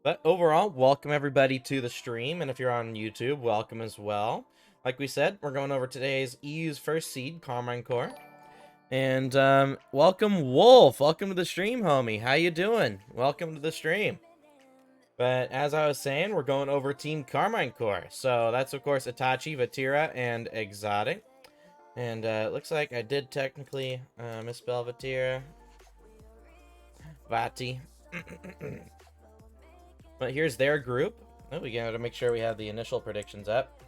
But overall, welcome everybody to the stream, and if you're on YouTube, welcome as well. Like we said, we're going over today's EU's first seed, Karmine Corp. And welcome Wolf, welcome to the stream, homie. How you doing? Welcome to the stream. But as I was saying, we're going over Team Karmine Corp. So that's of course Itachi, Vatira, and Exotic. And it looks like I did technically misspell Vatira. Vati. But here's their group. Oh, we gotta make sure we have the initial predictions up.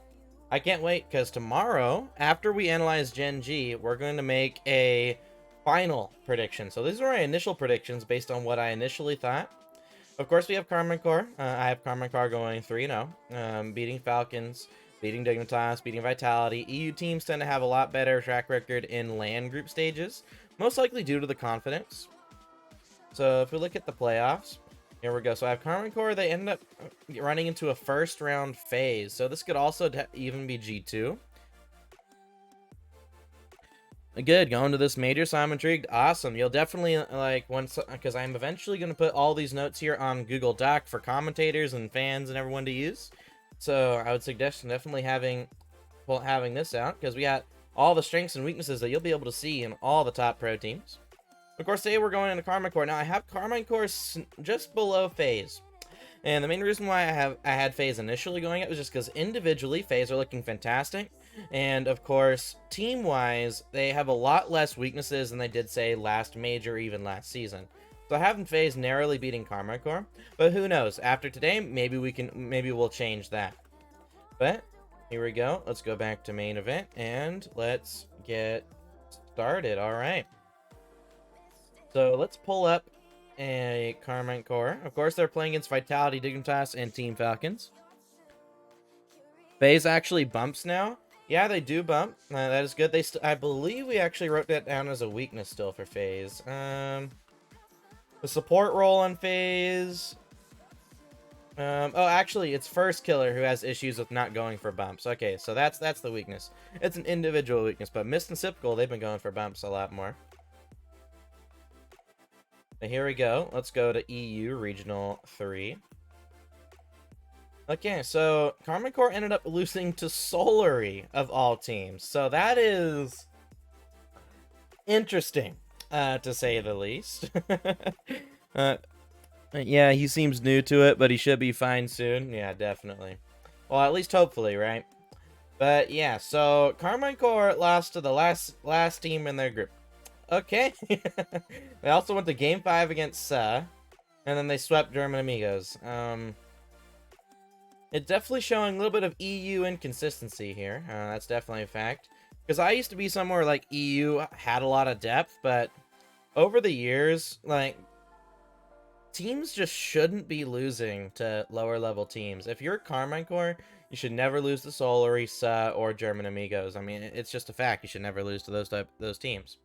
I can't wait, because tomorrow, after we analyze Gen G, we're going to make a final prediction. So these are my initial predictions based on what I initially thought. Of course, we have Karmine Corp. I have Karmine Corp going 3-0, beating Falcons, beating Dignitas, beating Vitality. EU teams tend to have a lot better track record in LAN group stages, most likely due to the confidence. So if we look at the playoffs, here we go. So I have Karmine Corp. They ended up running into a first round phase. So this could also even be G2. Good, going to this major, so I'm intrigued. Awesome. You'll definitely, like, once, because I'm eventually going to put all these notes here on Google Doc for commentators and fans and everyone to use. So I would suggest definitely having this out, because we got all the strengths and weaknesses that you'll be able to see in all the top pro teams. Of course, today we're going into Karmine Corp. Now, I have Karmine Corp just below FaZe. And the main reason why I had FaZe initially going up was just because individually, FaZe are looking fantastic. And, of course, team-wise, they have a lot less weaknesses than they did, say, last major, even last season. So I have FaZe narrowly beating Karmine Corp. But who knows? After today, maybe we'll change that. But, here we go. Let's go back to main event, and let's get started. All right. So let's pull up a Karmine Corp. Of course, they're playing against Vitality, Dignitas, and Team Falcons. FaZe actually bumps now. Yeah, they do bump. That is good. I believe we actually wrote that down as a weakness still for FaZe. The support role on FaZe. Oh, actually, it's First Killer who has issues with not going for bumps. Okay, so that's the weakness. It's an individual weakness, but Mist and Sipkle, they've been going for bumps a lot more. Here we go. Let's go to EU Regional 3. Okay, so Karmine Corp ended up losing to Solary of all teams. So that is interesting, to say the least. Yeah, he seems new to it, but he should be fine soon. Yeah, definitely. Well, at least hopefully, right? But yeah, so Karmine Corp lost to the last team in their group. Okay. They also went to Game 5 against and then they swept German Amigos. It's definitely showing a little bit of EU inconsistency here. That's definitely a fact. Because I used to be somewhere like EU had a lot of depth, but over the years, like, teams just shouldn't be losing to lower level teams. If you're Karmine Corp, you should never lose to Solary, or German Amigos. I mean, it's just a fact. You should never lose to those teams.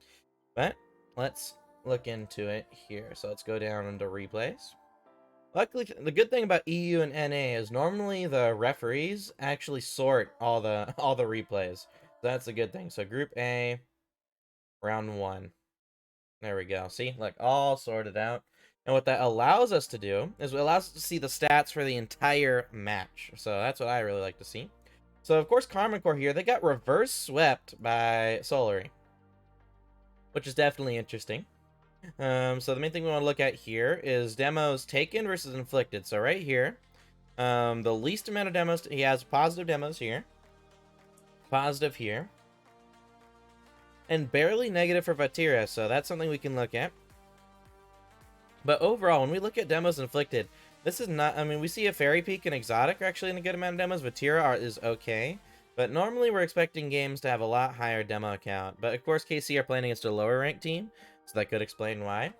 But let's look into it here. So let's go down into replays. Luckily, the good thing about EU and NA is normally the referees actually sort all the replays. So that's a good thing. So Group A, round 1. There we go. See, like, all sorted out. And what that allows us to do is it allows us to see the stats for the entire match. So that's what I really like to see. So of course, Karmine Corp here, they got reverse swept by Solary, which is definitely interesting. So the main thing we want to look at here is demos taken versus inflicted. So right here, the least amount of demos, he has positive demos here, positive here, and barely negative for Vatira. So that's something we can look at. But overall, when we look at demos inflicted, this is not, I mean, we see a Fairy Peak and Exotic are actually in a good amount of demos. Vatira is okay. But normally we're expecting games to have a lot higher demo count. But of course, KC are playing against a lower ranked team, so that could explain why.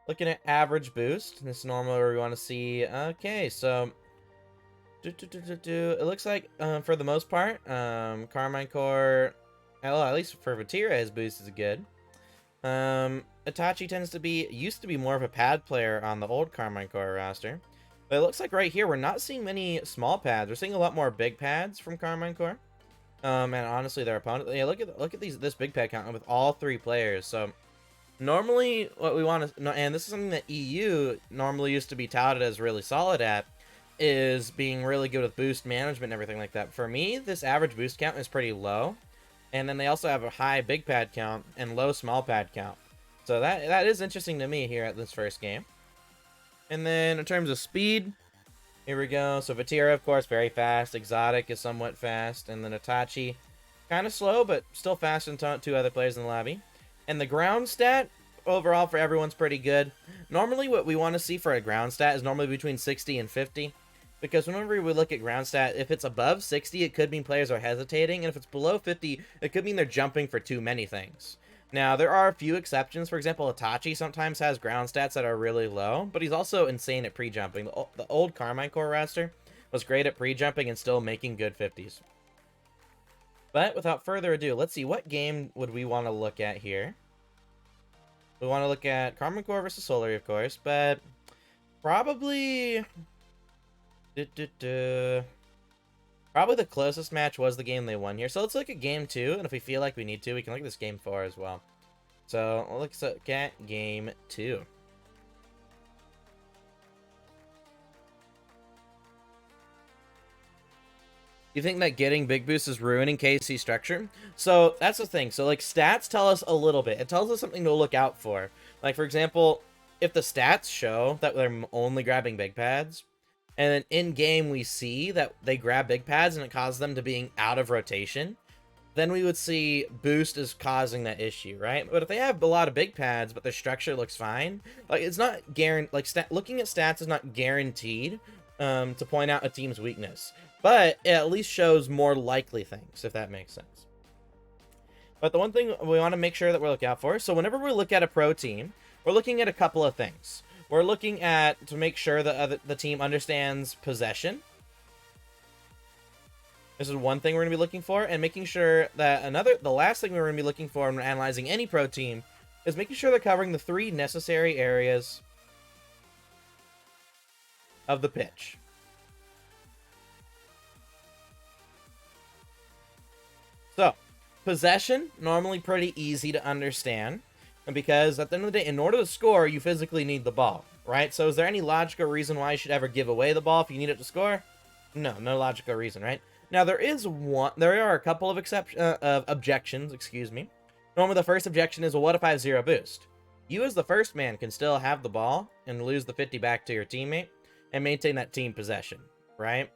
Looking at average boost, this is normally where we want to see. Okay, so it looks like for the most part, Karmine Corp, well, at least for Vatira, his boost is good. Itachi used to be more of a pad player on the old Karmine Corp roster. But it looks like right here, we're not seeing many small pads. We're seeing a lot more big pads from Karmine Corp. And honestly, their opponent, yeah, look at this big pad count with all 3 players. So Normally, what we want to, and this is something that EU normally used to be touted as really solid at, is being really good with boost management and everything like that. For me, this average boost count is pretty low, and then they also have a high big pad count and low small pad count. So that is interesting to me here at this first game. And then in terms of speed, here we go. So Vatira, of course, very fast. Exotic is somewhat fast, and then Itachi, kind of slow, but still faster than two other players in the lobby. And the ground stat, overall for everyone's pretty good. Normally what we want to see for a ground stat is normally between 60 and 50. Because whenever we look at ground stat, if it's above 60, it could mean players are hesitating. And if it's below 50, it could mean they're jumping for too many things. Now, there are a few exceptions. For example, Itachi sometimes has ground stats that are really low, but he's also insane at pre-jumping. The old Karmine core roster was great at pre-jumping and still making good 50s. But without further ado, let's see, what game would we want to look at here? We want to look at Karmine core versus Solary, of course, but probably... Probably the closest match was the game they won here. So let's look at game 2, and if we feel like we need to, we can look at this game 4 as well. So let's look at game 2. You think that getting big boost is ruining KC structure? So that's the thing. So like stats tell us a little bit. It tells us something to look out for. Like for example, if the stats show that they're only grabbing big pads, and then in game we see that they grab big pads and it causes them to being out of rotation, then we would see boost is causing that issue, right? But if they have a lot of big pads but their structure looks fine, like it's not guaranteed. Like looking at stats is not guaranteed to point out a team's weakness, but it at least shows more likely things, if that makes sense. But the one thing we want to make sure that we're looking out for, so whenever we look at a pro team, we're looking at a couple of things. We're looking at to make sure that the team understands possession. This is one thing we're going to be looking for, and making sure that the last thing we're going to be looking for when we're analyzing any pro team is making sure they're covering the 3 necessary areas of the pitch. So, possession, normally pretty easy to understand. And because at the end of the day, in order to score, you physically need the ball, right? So is there any logical reason why you should ever give away the ball if you need it to score? No logical reason, right? Now there are a couple of objections, excuse me. Normally the first objection is, well, what if I have 0 boost? You as the first man can still have the ball and lose the 50 back to your teammate and maintain that team possession, right?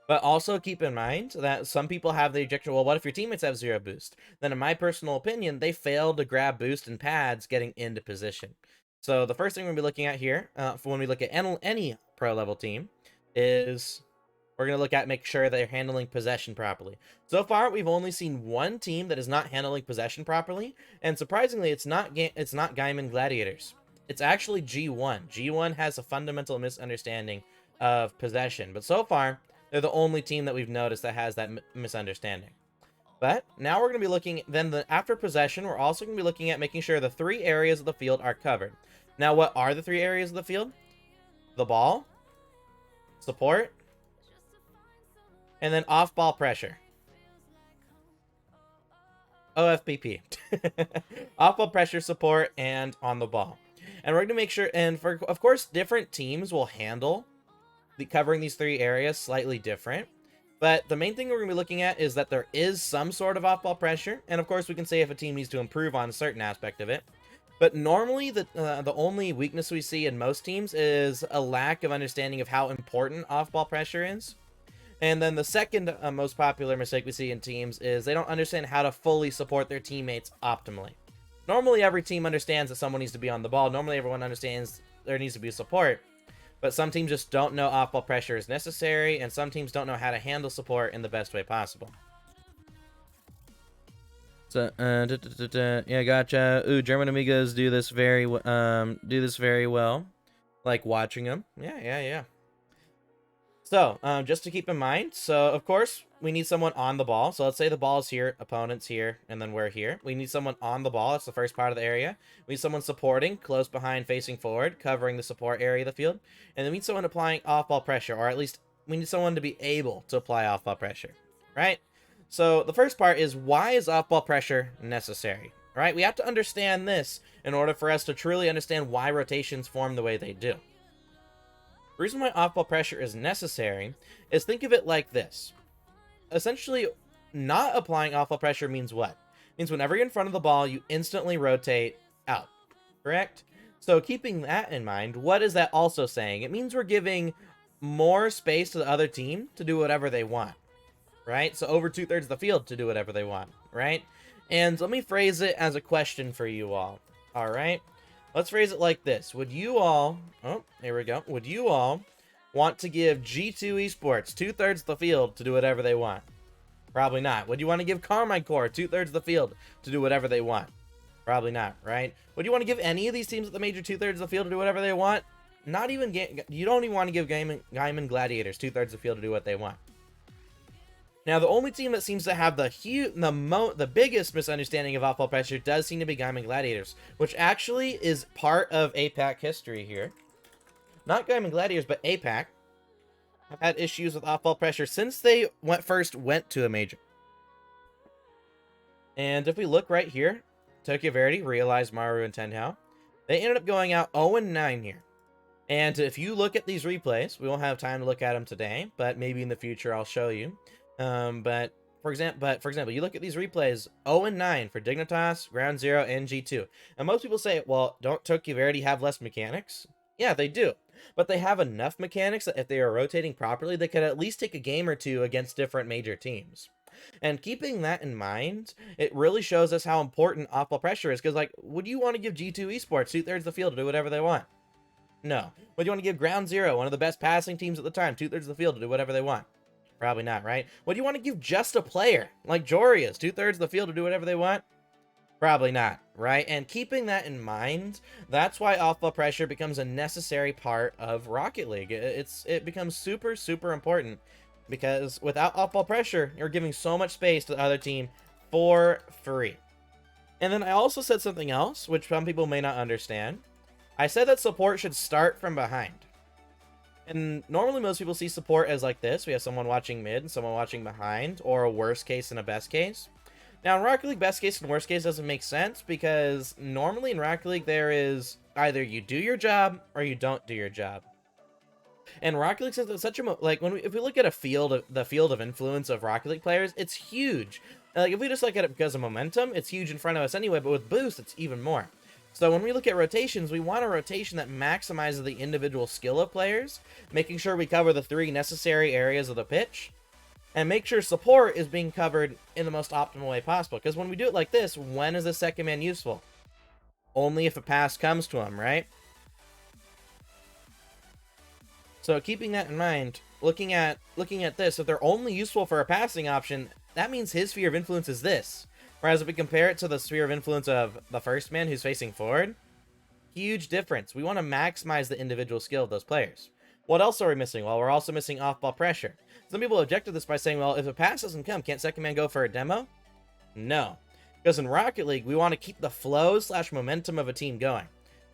But also keep in mind that some people have the objection, well, what if your teammates have 0 boost? Then in my personal opinion, they failed to grab boost and pads getting into position. So the first thing we're going to be looking at here, for when we look at any pro level team, is we're going to look at make sure they're handling possession properly. So far, we've only seen one team that is not handling possession properly, and surprisingly, it's not Gaiman Gladiators. It's actually G1. G1 has a fundamental misunderstanding of possession, but so far, they're the only team that we've noticed that has that misunderstanding. But now we're going to be looking, after possession, we're also going to be looking at making sure the 3 areas of the field are covered. Now, what are the 3 areas of the field? The ball, support, and then off-ball pressure. OFPP. Off-ball pressure, support, and on the ball. And we're going to make sure, and of course, different teams will handle covering these 3 areas slightly different. But the main thing we're going to be looking at is that there is some sort of off-ball pressure. And of course, we can say if a team needs to improve on a certain aspect of it. But normally, the only weakness we see in most teams is a lack of understanding of how important off-ball pressure is. And then the second most popular mistake we see in teams is they don't understand how to fully support their teammates optimally. Normally, every team understands that someone needs to be on the ball. Normally, everyone understands there needs to be support. But some teams just don't know off-ball pressure is necessary, and some teams don't know how to handle support in the best way possible. So, yeah, gotcha. Ooh, German amigos do this very well. Like watching them. Yeah. So, just to keep in mind, so of course, we need someone on the ball. So let's say the ball is here, opponent's here, and then we're here. We need someone on the ball. That's the first part of the area. We need someone supporting, close behind, facing forward, covering the support area of the field. And then we need someone applying off-ball pressure, or at least we need someone to be able to apply off-ball pressure, right? So the first part is, why is off-ball pressure necessary? right? We have to understand this in order for us to truly understand why rotations form the way they do. The reason why off-ball pressure is necessary is, think of it like this. Essentially, not applying off-ball pressure means what? It means whenever you're in front of the ball, you instantly rotate out, correct? So keeping that in mind, what is that also saying? It means we're giving more space to the other team to do whatever they want, right? So over 2/3 of the field to do whatever they want, right? And let me phrase it as a question for you all right? Let's phrase it like this. Would you all, oh, here we go. Would you all want to give G2 Esports 2/3 of the field to do whatever they want? Probably not. Would you want to give Karmine Corp 2/3 of the field to do whatever they want? Probably not, right? Would you want to give any of these teams at the major 2/3 of the field to do whatever they want? Not even, you don't even want to give Gaiman Gladiators 2/3 of the field to do what they want. Now, the only team that seems to have the biggest misunderstanding of off-ball pressure does seem to be Gaiman Gladiators, which actually is part of APAC history here. Not Gaiman Gladiators, but APAC have had issues with off-ball pressure since they first went to a major. And if we look right here, Tokyo Verdy, Realize, Maru, and Tenhao, they ended up going out 0-9 here. And if you look at these replays, we won't have time to look at them today, but maybe in the future I'll show you. But for example, you look at these replays, 0-9 for Dignitas, Ground Zero, and G2. And most people say, well, don't Tokyo Verdy have less mechanics? Yeah, they do. But they have enough mechanics that if they are rotating properly, they could at least take a game or two against different major teams. And keeping that in mind, it really shows us how important off-ball pressure is. Because, like, would you want to give G2 Esports 2/3 of the field to do whatever they want? No. Would you want to give Ground Zero, one of the best passing teams at the time, 2/3 of the field to do whatever they want? Probably not, right? Would you want to give just a player, like Joria's, 2/3 of the field to do whatever they want? Probably not, right? And keeping that in mind, that's why off-ball pressure becomes a necessary part of Rocket League. It becomes super, super important, because without off-ball pressure, you're giving so much space to the other team for free. And then I also said something else, which some people may not understand. I said that support should start from behind. And normally most people see support as like this. We have someone watching mid and someone watching behind, or a worst case and a best case. Now in Rocket League, best case and worst case doesn't make sense, because normally in Rocket League there is either you do your job or you don't do your job. And Rocket League, since it's such a if we look at the field of influence of Rocket League players, it's huge. Like if we just look at it because of momentum, it's huge in front of us anyway. But with boost, it's even more. So when we look at rotations, we want a rotation that maximizes the individual skill of players, making sure we cover the 3 necessary areas of the pitch, and make sure support is being covered in the most optimal way possible. Because when we do it like this, when is the second man useful? Only if a pass comes to him, right? So keeping that in mind, looking at this, if they're only useful for a passing option, that means his sphere of influence is this. Whereas if we compare it to the sphere of influence of the first man who's facing forward, huge difference. We want to maximize the individual skill of those players. What else are we missing? Well, we're also missing off-ball pressure. Some people object to this by saying, well, if a pass doesn't come, can't second man go for a demo? No. Because in Rocket League, we want to keep the flow/momentum of a team going.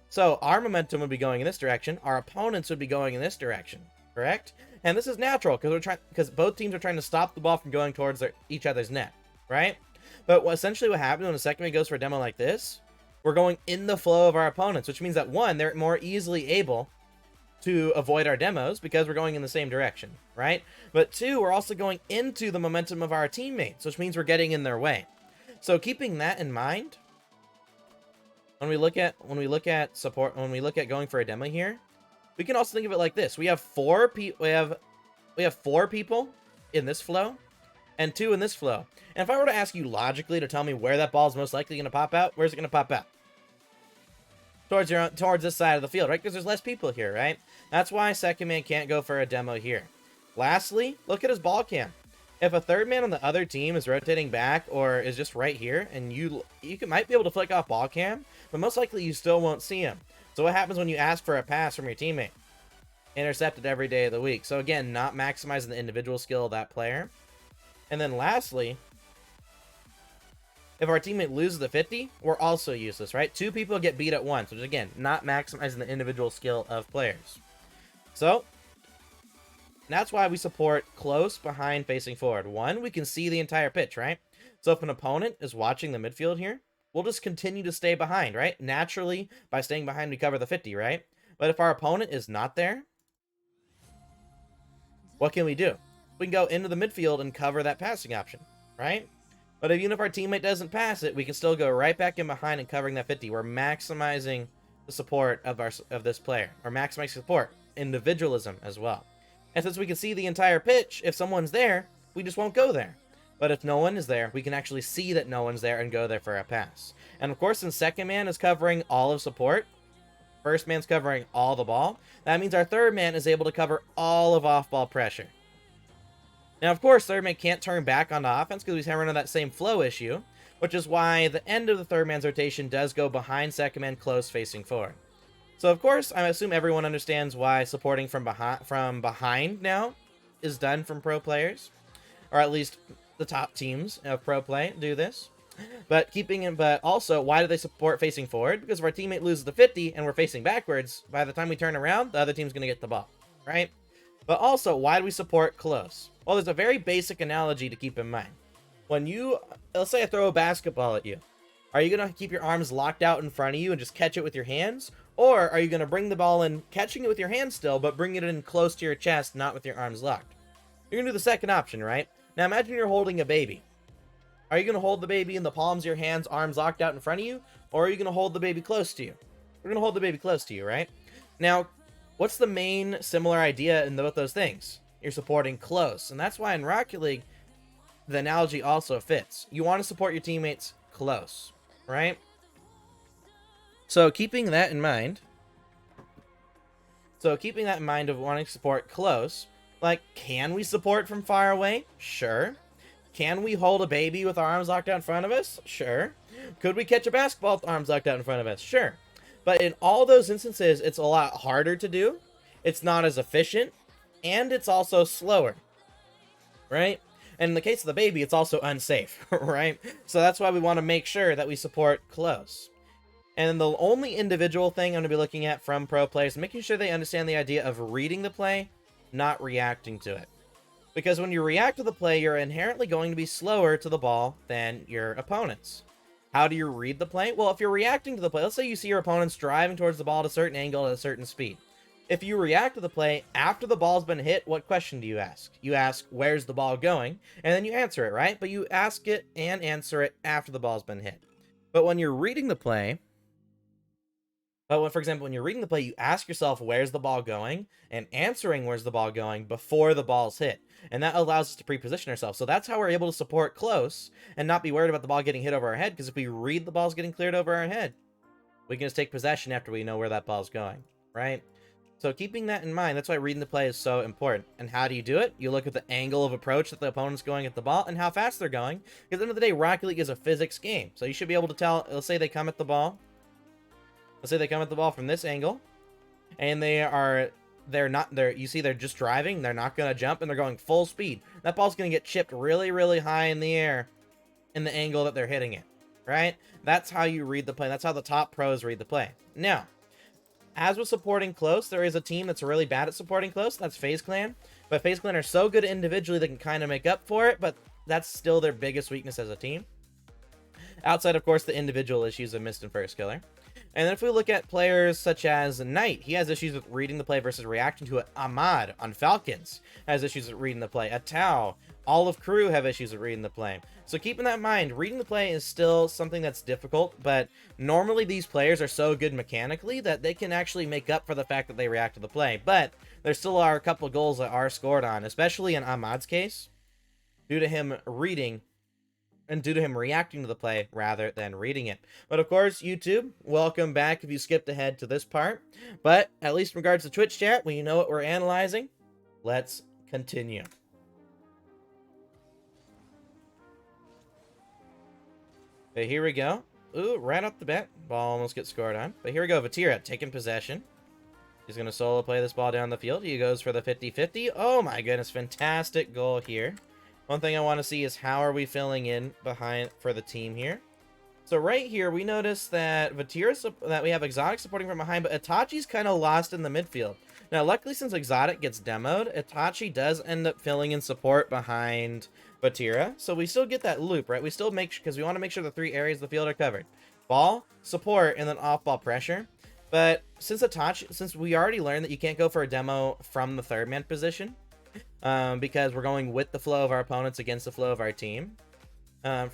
So our momentum would be going in this direction, our opponents would be going in this direction, correct? And this is natural because both teams are trying to stop the ball from going towards each other's net, right? But essentially what happens when a second man goes for a demo like this, we're going in the flow of our opponents, which means that 1, they're more easily able to avoid our demos because we're going in the same direction, right? But 2, we're also going into the momentum of our teammates, which means we're getting in their way. So keeping that in mind, when we look at support, when we look at going for a demo here, we can also think of it like this. We have 4 people in this flow and 2 in this flow. And if I were to ask you logically to tell me where that ball is most likely going to pop out, where's it going to pop out? Towards this side of the field, right? Because there's less people here, right? That's why second man can't go for a demo here. Lastly, look at his ball cam. If a third man on the other team is rotating back or is just right here, and you might be able to flick off ball cam, but most likely you still won't see him. So what happens when you ask for a pass from your teammate? Intercepted every day of the week. So again, not maximizing the individual skill of that player. And then lastly, if our teammate loses the 50, we're also useless, right? 2 people get beat at once, which again, not maximizing the individual skill of players. So that's why we support close behind facing forward. 1, we can see the entire pitch, right? So if an opponent is watching the midfield here, we'll just continue to stay behind, right? Naturally, by staying behind, we cover the 50, right? But if our opponent is not there, what can we do? We can go into the midfield and cover that passing option, right? But even if our teammate doesn't pass it, we can still go right back in behind and covering that 50. We're maximizing the support of this player, or maximizing support, individualism as well. And since we can see the entire pitch, if someone's there, we just won't go there. But if no one is there, we can actually see that no one's there and go there for a pass. And of course, since second man is covering all of support, first man's covering all the ball, that means our third man is able to cover all of off-ball pressure. Now, of course, third man can't turn back on the offense because he's having that same flow issue, which is why the end of the third man's rotation does go behind second man close facing forward. So, of course, I assume everyone understands why supporting from behind now is done from pro players, or at least the top teams of pro play do this. But also, why do they support facing forward? Because if our teammate loses the 50 and we're facing backwards, by the time we turn around, the other team's going to get the ball, right? But also, why do we support close? Well, there's a very basic analogy to keep in mind. When let's say I throw a basketball at you, are you going to keep your arms locked out in front of you and just catch it with your hands? Or are you going to bring the ball in, catching it with your hands still, but bring it in close to your chest, not with your arms locked? You're going to do the second option, right? Now imagine you're holding a baby. Are you going to hold the baby in the palms of your hands, arms locked out in front of you? Or are you going to hold the baby close to you? We're going to hold the baby close to you, right? Now, what's the main similar idea in both those things? You're supporting close. And that's why in Rocket League, the analogy also fits. You want to support your teammates close, right? So keeping that in mind of wanting to support close, like, can we support from far away? Sure. Can we hold a baby with our arms locked out in front of us? Sure. Could we catch a basketball with arms locked out in front of us? Sure. But in all those instances, it's a lot harder to do. It's not as efficient. And it's also slower. Right? And in the case of the baby, it's also unsafe. Right? So that's why we want to make sure that we support close. And the only individual thing I'm going to be looking at from pro players is making sure they understand the idea of reading the play, not reacting to it. Because when you react to the play, you're inherently going to be slower to the ball than your opponents. How do you read the play? Well, if you're reacting to the play, let's say you see your opponents driving towards the ball at a certain angle at a certain speed. If you react to the play after the ball's been hit, what question do you ask? You ask, where's the ball going? And then you answer it, right? But you ask it and answer it after the ball's been hit. But when you're reading the play, for example, when you're reading the play, you ask yourself, where's the ball going? And answering where's the ball going before the ball's hit. And that allows us to pre-position ourselves. So that's how we're able to support close and not be worried about the ball getting hit over our head. Because if we read the ball's getting cleared over our head, we can just take possession after we know where that ball's going, right? So keeping that in mind, that's why reading the play is so important. And how do you do it? You look at the angle of approach that the opponent's going at the ball and how fast they're going. Because at the end of the day, Rocket League is a physics game. So you should be able to tell, let's say they come at the ball. Let's say they come at the ball from this angle, and you see they're just driving, they're not going to jump, and they're going full speed. That ball's going to get chipped really, really high in the air in the angle that they're hitting it, right? That's how you read the play. That's how the top pros read the play. Now, as with supporting close, there is a team that's really bad at supporting close. That's FaZe Clan. But FaZe Clan are so good individually they can kind of make up for it, but that's still their biggest weakness as a team. Outside, of course, the individual issues of Mist and First Killer. And then if we look at players such as Knight, he has issues with reading the play versus reacting to it. Ahmad on Falcons has issues with reading the play. Atao, all of crew have issues with reading the play. So keeping that in mind, reading the play is still something that's difficult, but normally these players are so good mechanically that they can actually make up for the fact that they react to the play. But there still are a couple of goals that are scored on, especially in Ahmad's case, due to him reading and due to him reacting to the play rather than reading it. But of course, YouTube, welcome back if you skipped ahead to this part. But at least in regards to Twitch chat, when you know what we're analyzing, let's continue. Okay, here we go. Ooh, right off the bat, ball almost gets scored on. But here we go, Vatira taking possession. He's going to solo play this ball down the field. He goes for the 50-50. Oh my goodness, fantastic goal here. One thing I want to see is how are we filling in behind for the team here. So right here, we notice that that we have Exotic supporting from behind, but Itachi's kind of lost in the midfield. Now, luckily, since Exotic gets demoed, Itachi does end up filling in support behind Vatira, so we still get that loop, right? We still make sure, because we want to make sure the 3 areas of the field are covered. Ball, support, and then off-ball pressure. But since we already learned that you can't go for a demo from the 3rd man position, because we're going with the flow of our opponents against the flow of our team,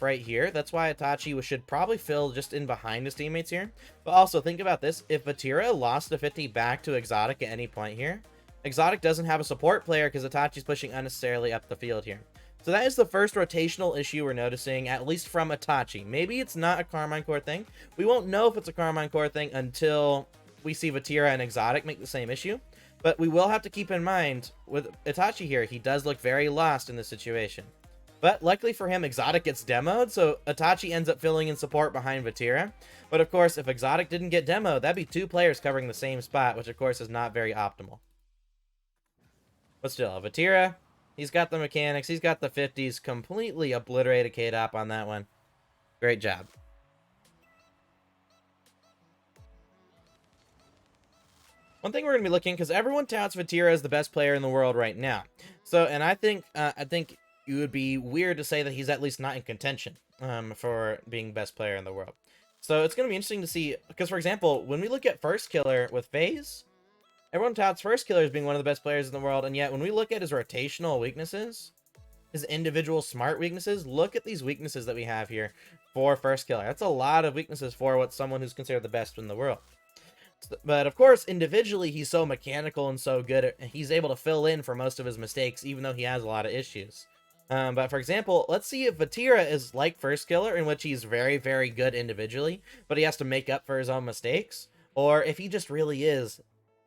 right here. That's why Itachi should probably fill just in behind his teammates here. But also, think about this. If Vatira lost the 50 back to Exotic at any point here, Exotic doesn't have a support player because Itachi's pushing unnecessarily up the field here. So that is the first rotational issue we're noticing, at least from Itachi. Maybe it's not a Karmine Core thing. We won't know if it's a Karmine Core thing until we see Vatira and Exotic make the same issue. But we will have to keep in mind, with Itachi here, he does look very lost in this situation. But luckily for him, Exotic gets demoed, so Itachi ends up filling in support behind Vatira. But of course, if Exotic didn't get demoed, that'd be 2 players covering the same spot, which of course is not very optimal. But still, Vatira, he's got the mechanics, he's got the 50s, completely obliterated K-Dop on that one. Great job. One thing we're going to be looking, because everyone touts Vatira as the best player in the world right now. So, and I think it would be weird to say that he's at least not in contention for being best player in the world. So it's going to be interesting to see, because for example, when we look at First Killer with FaZe, everyone touts First Killer as being one of the best players in the world, and yet when we look at his rotational weaknesses, his individual smart weaknesses, look at these weaknesses that we have here for First Killer. That's a lot of weaknesses for what someone who's considered the best in the world. But of course, individually, he's so mechanical and so good, he's able to fill in for most of his mistakes, even though he has a lot of issues. But for example, let's see if Vatira is like First Killer, in which he's very, very good individually, but he has to make up for his own mistakes, or if he just really is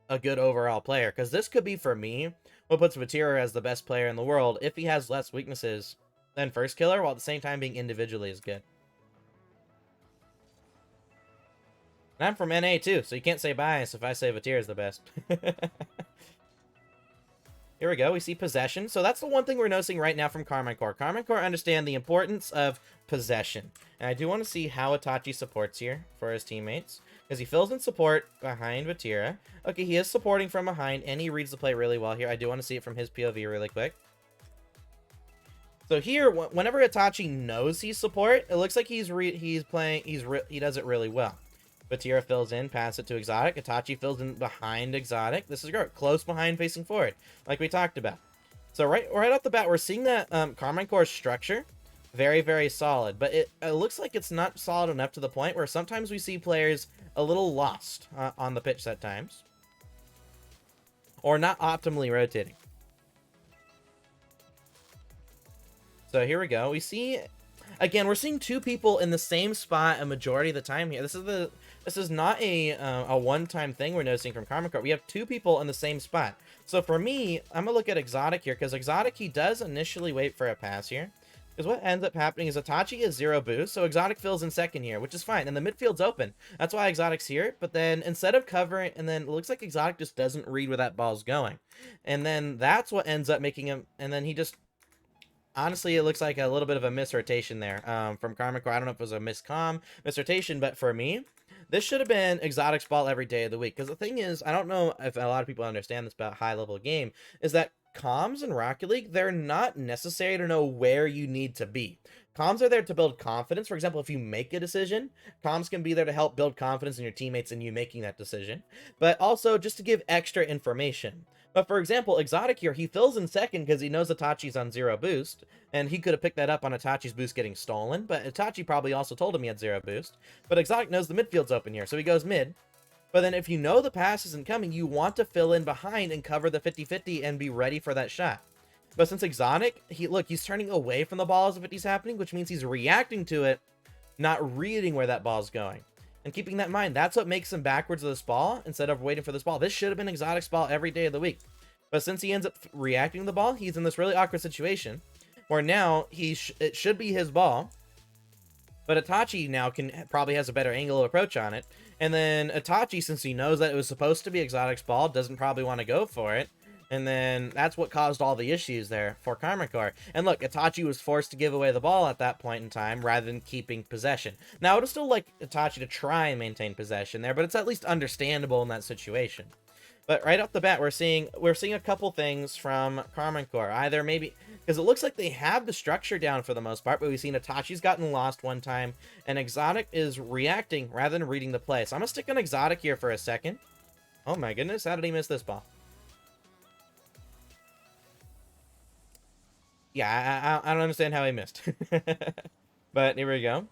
a good overall player. Because this could be, for me, what puts Vatira as the best player in the world, if he has less weaknesses than First Killer, while at the same time being individually as good. And I'm from NA too, so you can't say bias if I say Vatira is the best. Here we go, we see possession. So that's the one thing we're noticing right now from Karmine Core. Karmine Core understand the importance of possession. And I do want to see how Itachi supports here for his teammates, because he fills in support behind Vatira. Okay, he is supporting from behind, and he reads the play really well here. I do want to see it from his POV really quick. So here, whenever Itachi knows he's support, it looks like he does it really well. Vatira fills in, pass it to Exotic. Itachi fills in behind Exotic. This is great. Close behind, facing forward, like we talked about. So right off the bat, we're seeing that Karmine Core's structure, very, very solid. But it looks like it's not solid enough to the point where sometimes we see players a little lost on the pitch at times. Or not optimally rotating. So here we go. We see... Again, we're seeing 2 people in the same spot a majority of the time here. This is not a one-time thing we're noticing from Karmine Core. We have 2 people in the same spot. So for me, I'm gonna look at Exotic here, because Exotic, he does initially wait for a pass here. Because what ends up happening is Itachi is 0 boost, so Exotic fills in second here, which is fine, and the midfield's open. That's why Exotic's here. But then instead of covering, and then it looks like Exotic just doesn't read where that ball's going, and then that's what ends up making him. And then he just. Honestly, it looks like a little bit of a misrotation there from Karmine Core. I don't know if it was a misrotation, but for me, this should have been Exotic's ball every day of the week. Because the thing is, I don't know if a lot of people understand this about high-level game, is that comms in Rocket League, they're not necessary to know where you need to be. Comms are there to build confidence. For example, if you make a decision, comms can be there to help build confidence in your teammates and you making that decision. But also just to give extra information. But for example, Exotic here, he fills in second because he knows Itachi's on 0 boost, and he could have picked that up on Itachi's boost getting stolen, but Itachi probably also told him he had 0 boost. But Exotic knows the midfield's open here, so he goes mid. But then if you know the pass isn't coming, you want to fill in behind and cover the 50-50 and be ready for that shot. But since Exotic, he's turning away from the ball as if it's happening, which means he's reacting to it, not reading where that ball's going. And keeping that in mind, that's what makes him backwards of this ball instead of waiting for this ball. This should have been Exotic's ball every day of the week. But since he ends up reacting to the ball, he's in this really awkward situation where now it should be his ball. But Itachi now probably has a better angle of approach on it. And then Itachi, since he knows that it was supposed to be Exotic's ball, doesn't probably want to go for it. And then that's what caused all the issues there for Karmine Core. And look, Itachi was forced to give away the ball at that point in time rather than keeping possession. Now, I would still like Itachi to try and maintain possession there, but it's at least understandable in that situation. But right off the bat, we're seeing a couple things from Karmine Corp. Either maybe because it looks like they have the structure down for the most part, but we've seen Itachi's gotten lost one time, and Exotic is reacting rather than reading the play. So I'm gonna stick on Exotic here for a second. Oh my goodness, how did he miss this ball? Yeah, I don't understand how he missed. But here we go.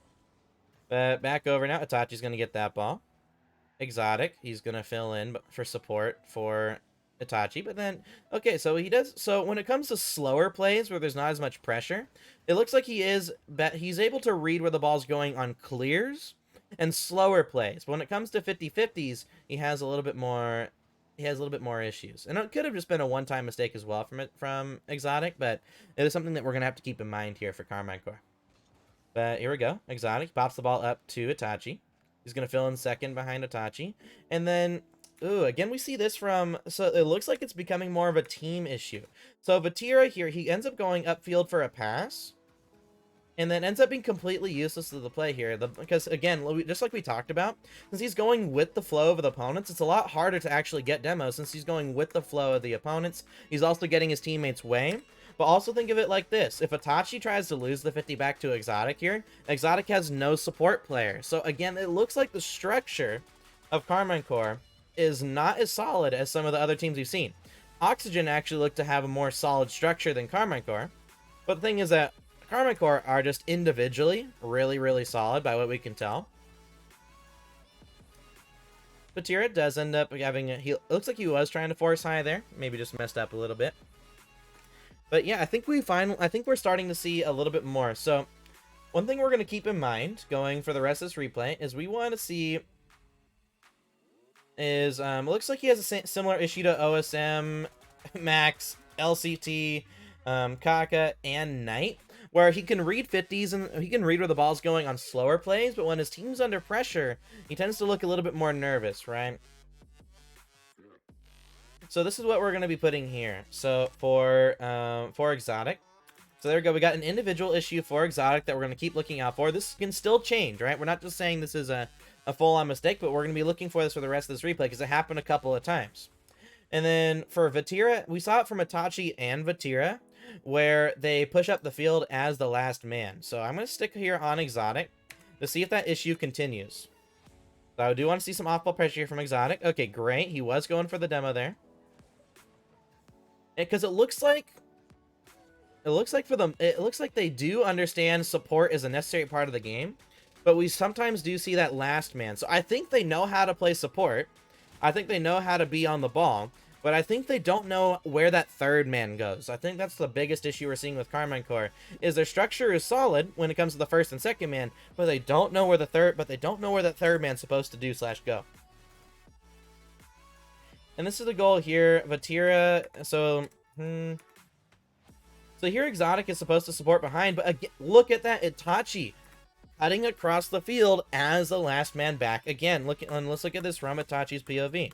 Back over now. Itachi's going to get that ball. Exotic, he's going to fill in for support for Itachi. But then, okay, so he does. So when it comes to slower plays where there's not as much pressure, it looks like he's able to read where the ball's going on clears and slower plays. But when it comes to 50-50s, he has a little bit more issues. And it could have just been a one-time mistake as well from Exotic, but it is something that we're going to have to keep in mind here for Karmine Corp. But here we go. Exotic pops the ball up to Itachi. He's going to fill in second behind Itachi. And then, ooh, again, we see this from... So it looks like it's becoming more of a team issue. So Vatira here, he ends up going upfield for a pass. And then ends up being completely useless to the play here. Because, again, just like we talked about, since he's going with the flow of the opponents, it's a lot harder to actually get demos since he's going with the flow of the opponents. He's also getting his teammates' way. But also think of it like this. If Itachi tries to lose the 50 back to Exotic here, Exotic has no support player. So, again, it looks like the structure of Karmine Corp is not as solid as some of the other teams we've seen. Oxygen actually looked to have a more solid structure than Karmine Corp. But the thing is that Karmine Corp are just individually really, really solid by what we can tell. Vatira does end up having he looks like he was trying to force high there. Maybe just messed up a little bit. But yeah, I think we're starting to see a little bit more. So one thing we're going to keep in mind going for the rest of this replay is we want to see is it looks like he has a similar issue to OSM, Max, LCT, Kaka, and Knight, where he can read 50s and he can read where the ball's going on slower plays, but when his team's under pressure, he tends to look a little bit more nervous, right? So this is what we're going to be putting here. So for Exotic. So there we go. We got an individual issue for Exotic that we're going to keep looking out for. This can still change, right? We're not just saying this is a full-on mistake, but we're going to be looking for this for the rest of this replay because it happened a couple of times. And then for Vatira, we saw it from Itachi and Vatira, where they push up the field as the last man. So I'm going to stick here on Exotic to see if that issue continues. So I do want to see some off-ball pressure here from Exotic. Okay, great. He was going for the demo there. Because it looks like they do understand support is a necessary part of the game, but we sometimes do see that last man. So I think they know how to play support. I think they know how to be on the ball, but I think they don't know where that third man goes. I think that's the biggest issue we're seeing with Karmine Corp is their structure is solid when it comes to the first and second man, but they don't know where that third man's supposed to do / go. And this is the goal here, Vatira. So here Exotic is supposed to support behind, but again, look at that, Itachi cutting across the field as the last man back again. Let's look at this from Itachi's POV.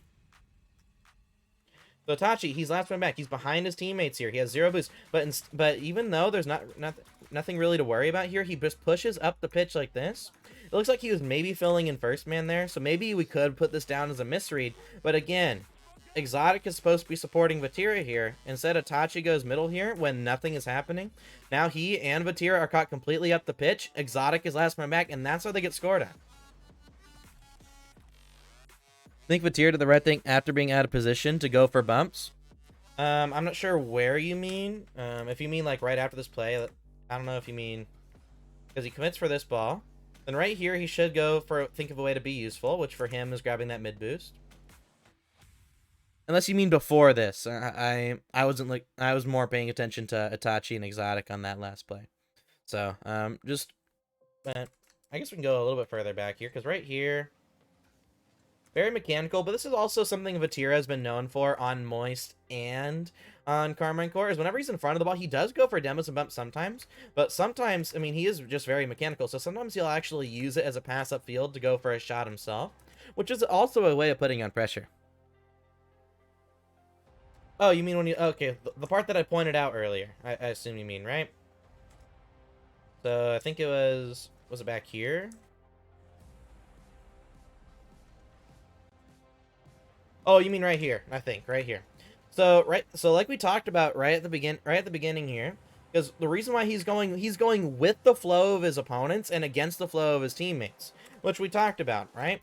So Itachi, he's last man back. He's behind his teammates here. He has 0 boost, but even though there's nothing really to worry about here, he just pushes up the pitch like this. It looks like he was maybe filling in first man there, so maybe we could put this down as a misread. But again, Exotic is supposed to be supporting Vatira here. Instead, Itachi goes middle here when nothing is happening. Now he and Vatira are caught completely up the pitch. Exotic is last man back, and that's how they get scored at. Think Vatira did the right thing after being out of position to go for bumps. I'm not sure where you mean. If you mean like right after this play, I don't know if you mean because he commits for this ball. Then right here he should go for think of a way to be useful, which for him is grabbing that mid boost. Unless you mean before this, I was more paying attention to Itachi and Exotic on that last play. So I guess we can go a little bit further back here because right here, very mechanical. But this is also something Vatira has been known for on Moist and on Karmine Corp. Is whenever he's in front of the ball, he does go for demos and bumps sometimes. But sometimes, I mean, he is just very mechanical. So sometimes he'll actually use it as a pass upfield to go for a shot himself, which is also a way of putting on pressure. Oh, you mean when you... Okay, the part that I pointed out earlier. I assume you mean, right? So, I think it was... Was it back here? Oh, you mean right here? I think right here. So like we talked about right at the beginning here, because the reason why he's going with the flow of his opponents and against the flow of his teammates, which we talked about, right?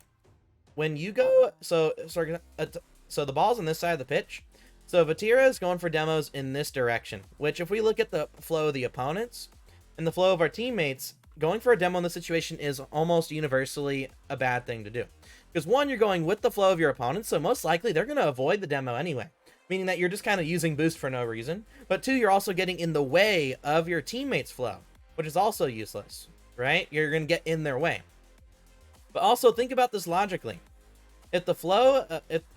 When you go, so the ball's on this side of the pitch. So Vatira is going for demos in this direction, which if we look at the flow of the opponents and the flow of our teammates, going for a demo in this situation is almost universally a bad thing to do. Because one, you're going with the flow of your opponents, so most likely they're going to avoid the demo anyway, meaning that you're just kind of using boost for no reason. But two, you're also getting in the way of your teammates' flow, which is also useless, right? You're going to get in their way. But also think about this logically. If the flow,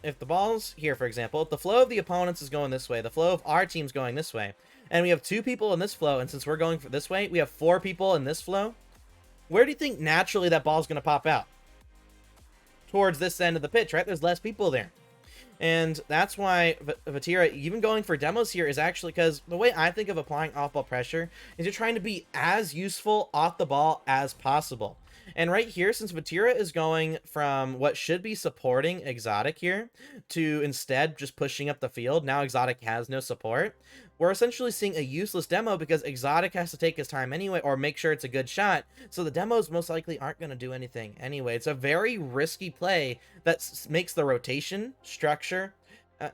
if the ball's here, for example, if the flow of the opponents is going this way, the flow of our team's going this way, and we have 2 people in this flow, and since we're going for this way, we have 4 people in this flow, where do you think naturally that ball's going to pop out? Towards this end of the pitch, right? There's less people there. And that's why Vatira, even going for demos here, is actually, because the way I think of applying off-ball pressure is you're trying to be as useful off the ball as possible. And right here, since Vatira is going from what should be supporting Exotic here to instead just pushing up the field, now Exotic has no support, we're essentially seeing a useless demo because Exotic has to take his time anyway or make sure it's a good shot, so the demos most likely aren't going to do anything anyway. It's a very risky play that makes the rotation structure,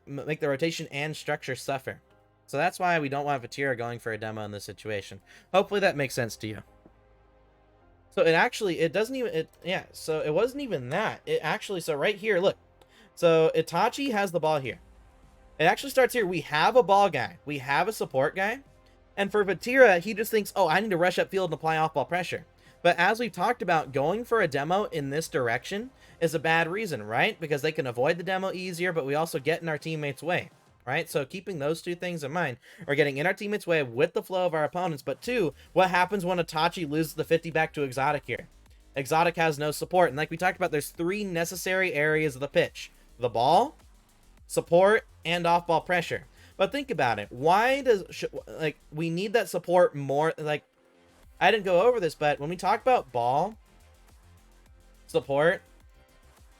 make the rotation and structure suffer. So that's why we don't want Vatira going for a demo in this situation. Hopefully that makes sense to you. So it doesn't even, so it wasn't even that. It actually, so right here, look. So Itachi has the ball here. It actually starts here. We have a ball guy. We have a support guy. And for Vatira, he just thinks, oh, I need to rush up field and apply off-ball pressure. But as we've talked about, going for a demo in this direction is a bad reason, right? Because they can avoid the demo easier, but we also get in our teammates' way. Right? So keeping those 2 things in mind, are getting in our teammates' way with the flow of our opponents. But 2, what happens when Itachi loses the 50 back to Exotic here? Exotic has no support. And like we talked about, there's 3 necessary areas of the pitch. The ball, support, and off-ball pressure. But think about it. Why we need that support more? Like, I didn't go over this, but when we talk about ball, support,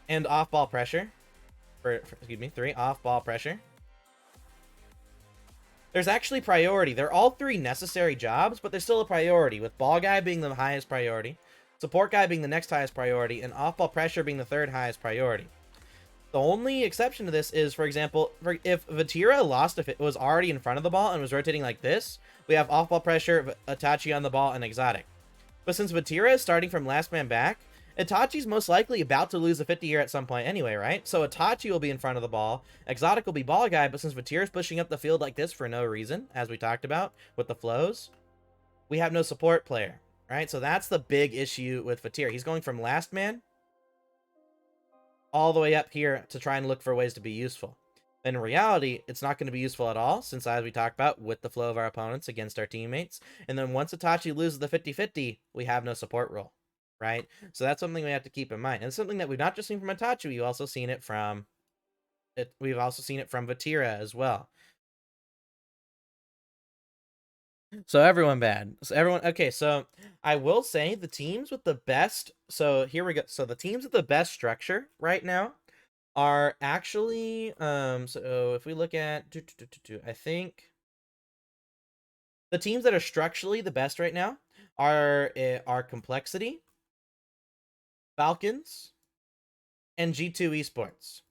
and off-ball pressure, excuse me, 3, off-ball pressure, there's actually priority. They're all 3 necessary jobs, but there's still a priority, with ball guy being the highest priority, support guy being the next highest priority, and off-ball pressure being the 3rd highest priority. The only exception to this is, for example, if Vatira lost, if it was already in front of the ball and was rotating like this, we have off-ball pressure, Itachi on the ball, and Exotic. But since Vatira is starting from last man back, Itachi's most likely about to lose the 50 here at some point anyway, right? So Itachi will be in front of the ball, Exotic will be ball guy, but since Vatira's pushing up the field like this for no reason, as we talked about with the flows, we have no support player, right? So that's the big issue with Vatira. He's going from last man all the way up here to try and look for ways to be useful. In reality, it's not going to be useful at all, since as we talked about, with the flow of our opponents against our teammates. And then once Itachi loses the 50-50, we have no support role. Right? So that's something we have to keep in mind. And it's something that we've not just seen from Itachi, we've also seen it from Vatira as well. So everyone bad. Okay, so I will say the teams with the best, so here we go. So the teams with the best structure right now are actually, so if we look at, I think the teams that are structurally the best right now are Complexity, Falcons, and G2 Esports.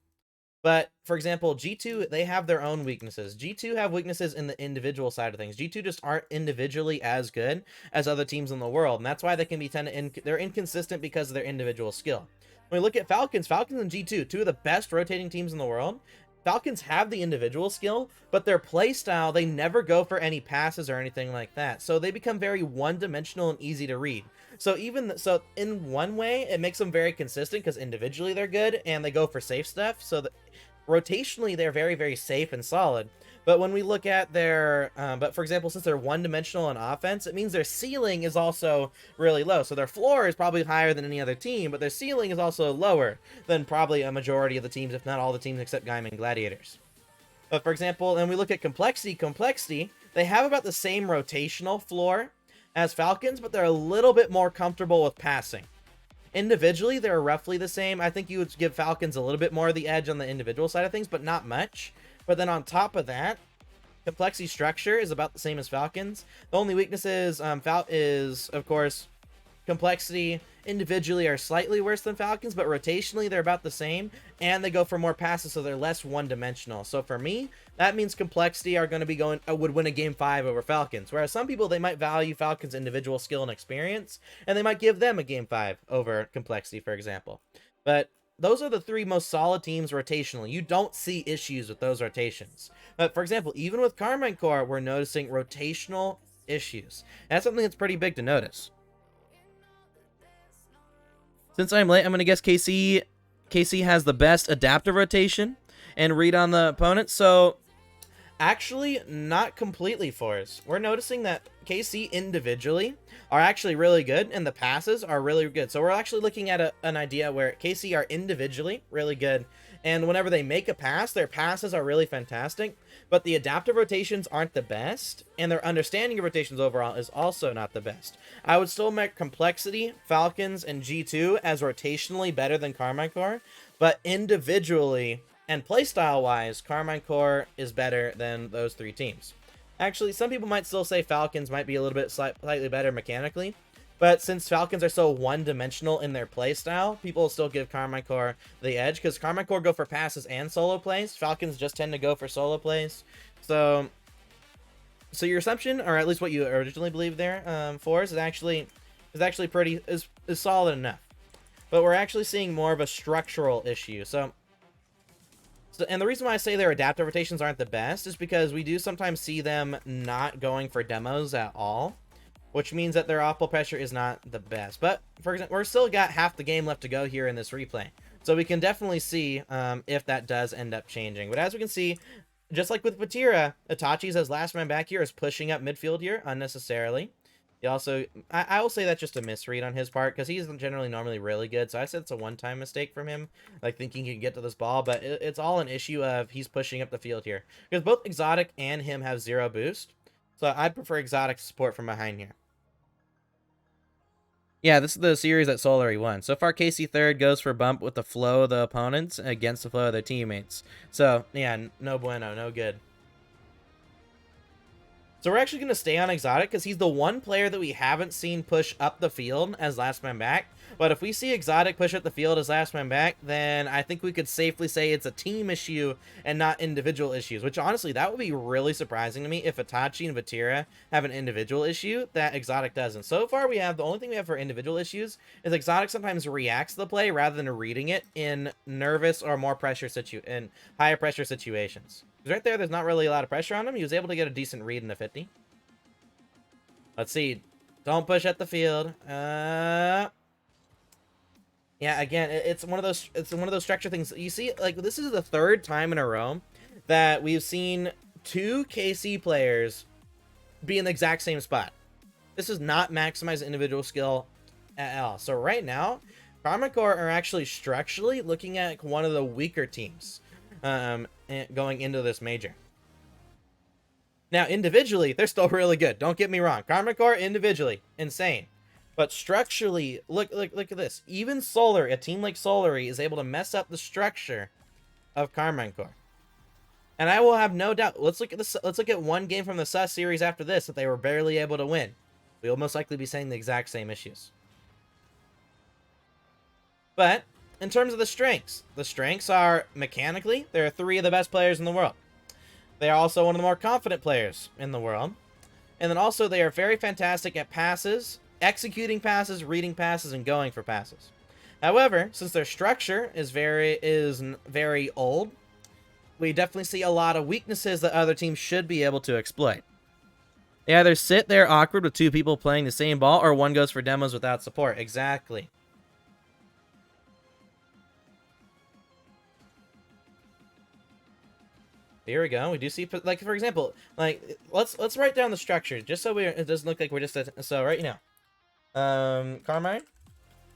But, for example, G2, they have their own weaknesses. G2 have weaknesses in the individual side of things. G2 just aren't individually as good as other teams in the world, and that's why they can be they're inconsistent because of their individual skill. When we look at Falcons and G2, 2 of the best rotating teams in the world, Falcons have the individual skill, but their play style, they never go for any passes or anything like that. So they become very one-dimensional and easy to read. So so in one way, it makes them very consistent because individually they're good and they go for safe stuff. So rotationally, they're very, very safe and solid. But when we look at their, but for example, since they're one-dimensional on offense, it means their ceiling is also really low. So their floor is probably higher than any other team, but their ceiling is also lower than probably a majority of the teams, if not all the teams except Gaiman Gladiators. But for example, then we look at Complexity, they have about the same rotational floor as Falcons, but they're a little bit more comfortable with passing. Individually, they're roughly the same. I think you would give Falcons a little bit more of the edge on the individual side of things, but not much. But then on top of that, complexity structure is about the same as Falcons. The only weakness is, of course, complexity individually are slightly worse than Falcons, but rotationally they're about the same, and they go for more passes, so they're less one-dimensional. So for me, that means complexity are going to be would win a game 5 over Falcons, whereas some people, they might value Falcons' individual skill and experience, and they might give them a game 5 over complexity, for example. But those are the 3 most solid teams rotationally. You don't see issues with those rotations. But for example, even with Karmine Corp, we're noticing rotational issues. And that's something that's pretty big to notice. Since I'm late, I'm going to guess KC has the best adaptive rotation and read on the opponent. So, actually, not completely for us. We're noticing that KC individually are actually really good, and the passes are really good. So we're actually looking at an idea where KC are individually really good, and whenever they make a pass, their passes are really fantastic, but the adaptive rotations aren't the best, and their understanding of rotations overall is also not the best. I would still make complexity, Falcons, and G2 as rotationally better than Karmine Corp, but individually and playstyle-wise, Karmine Corp is better than those 3 teams. Actually, some people might still say Falcons might be a little bit slightly better mechanically, but since Falcons are so one-dimensional in their playstyle, people will still give Karmine Corp the edge, because Karmine Corp go for passes and solo plays. Falcons just tend to go for solo plays. So your assumption, or at least what you originally believed there, Force, is actually pretty solid enough. But we're actually seeing more of a structural issue. And the reason why I say their adaptive rotations aren't the best is because we do sometimes see them not going for demos at all, which means that their off-ball pressure is not the best. But, for example, we're still got half the game left to go here in this replay, so we can definitely see if that does end up changing. But as we can see, just like with Vatira, Itachi's as last man back here is pushing up midfield here unnecessarily. He also, I will say that's just a misread on his part, because he's normally really good. So I said it's a one-time mistake from him, like thinking he can get to this ball. But it's all an issue of he's pushing up the field here, because both Exotic and him have 0 boost. So I'd prefer Exotic support from behind here. Yeah, this is the series that Solary won. So far, KC third goes for bump with the flow of the opponents against the flow of their teammates. So yeah, no bueno, no good. So we're actually going to stay on Exotic because he's the one player that we haven't seen push up the field as last man back. But if we see Exotic push up the field as last man back, then I think we could safely say it's a team issue and not individual issues, which honestly, that would be really surprising to me if Itachi and Vatira have an individual issue that Exotic doesn't. So far, the only thing we have for individual issues is Exotic sometimes reacts to the play rather than reading it in nervous or more in higher pressure situations. Because right there's not really a lot of pressure on him. He was able to get a decent read in the 50. Let's see. Don't push at the field. Yeah, again, it's one of those structure things. You see, like, this is the 3rd time in a row that we've seen 2 KC players be in the exact same spot. This is not maximize individual skill at all. So right now, Karmine Corp are actually structurally looking at one of the weaker teams going into this major. Now, individually, they're still really good. Don't get me wrong. Karmine Corp individually, insane. But structurally, look at this. Even Solary, a team like Solary, is able to mess up the structure of Karmine Corp. And I will have no doubt. Let's look at this. Let's look at one game from the SUS series after this that they were barely able to win. We will most likely be saying the exact same issues. But in terms of the strengths are mechanically, there are 3 of the best players in the world. They are also one of the more confident players in the world. And then also they are very fantastic at passes, executing passes, reading passes, and going for passes. However, since their structure is very old, we definitely see a lot of weaknesses that other teams should be able to exploit. They either sit there awkward with 2 people playing the same ball, or one goes for demos without support. Exactly. Here we go. We do see, like, for example, like, let's write down the structure just so it doesn't look like we're just so right now. Karmine,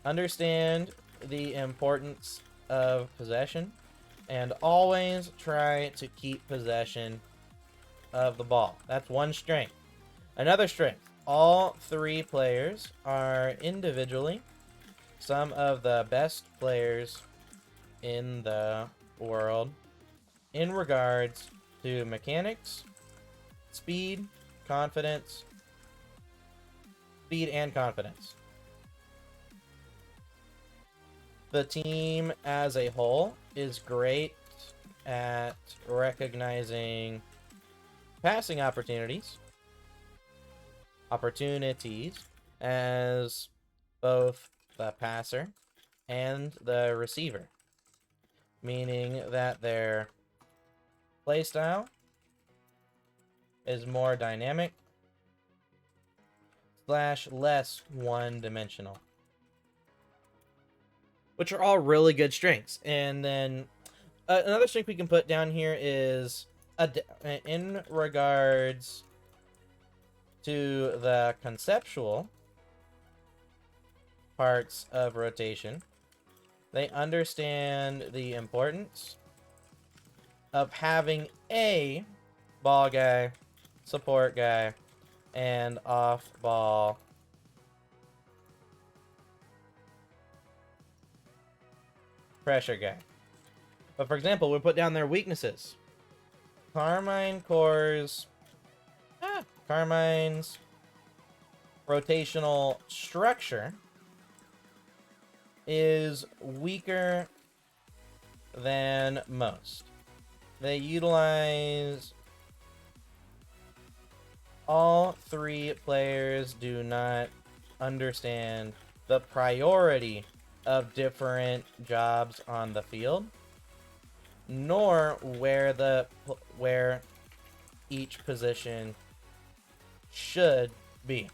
understand the importance of possession and always try to keep possession of the ball. That's one strength. Another strength, all 3 players are individually some of the best players in the world in regards to mechanics, speed, confidence, speed and confidence. The team as a whole is great at recognizing passing opportunities as both the passer and the receiver, meaning that their playstyle is more dynamic / less one-dimensional, which are all really good strengths. And then another strength we can put down here is in regards to the conceptual parts of rotation, they understand the importance of having a ball guy, support guy, and off-ball pressure guy. But for example, we put down their weaknesses. Karmine's rotational structure is weaker than most. They utilize all three players do not understand the priority of different jobs on the field, nor where each position should be.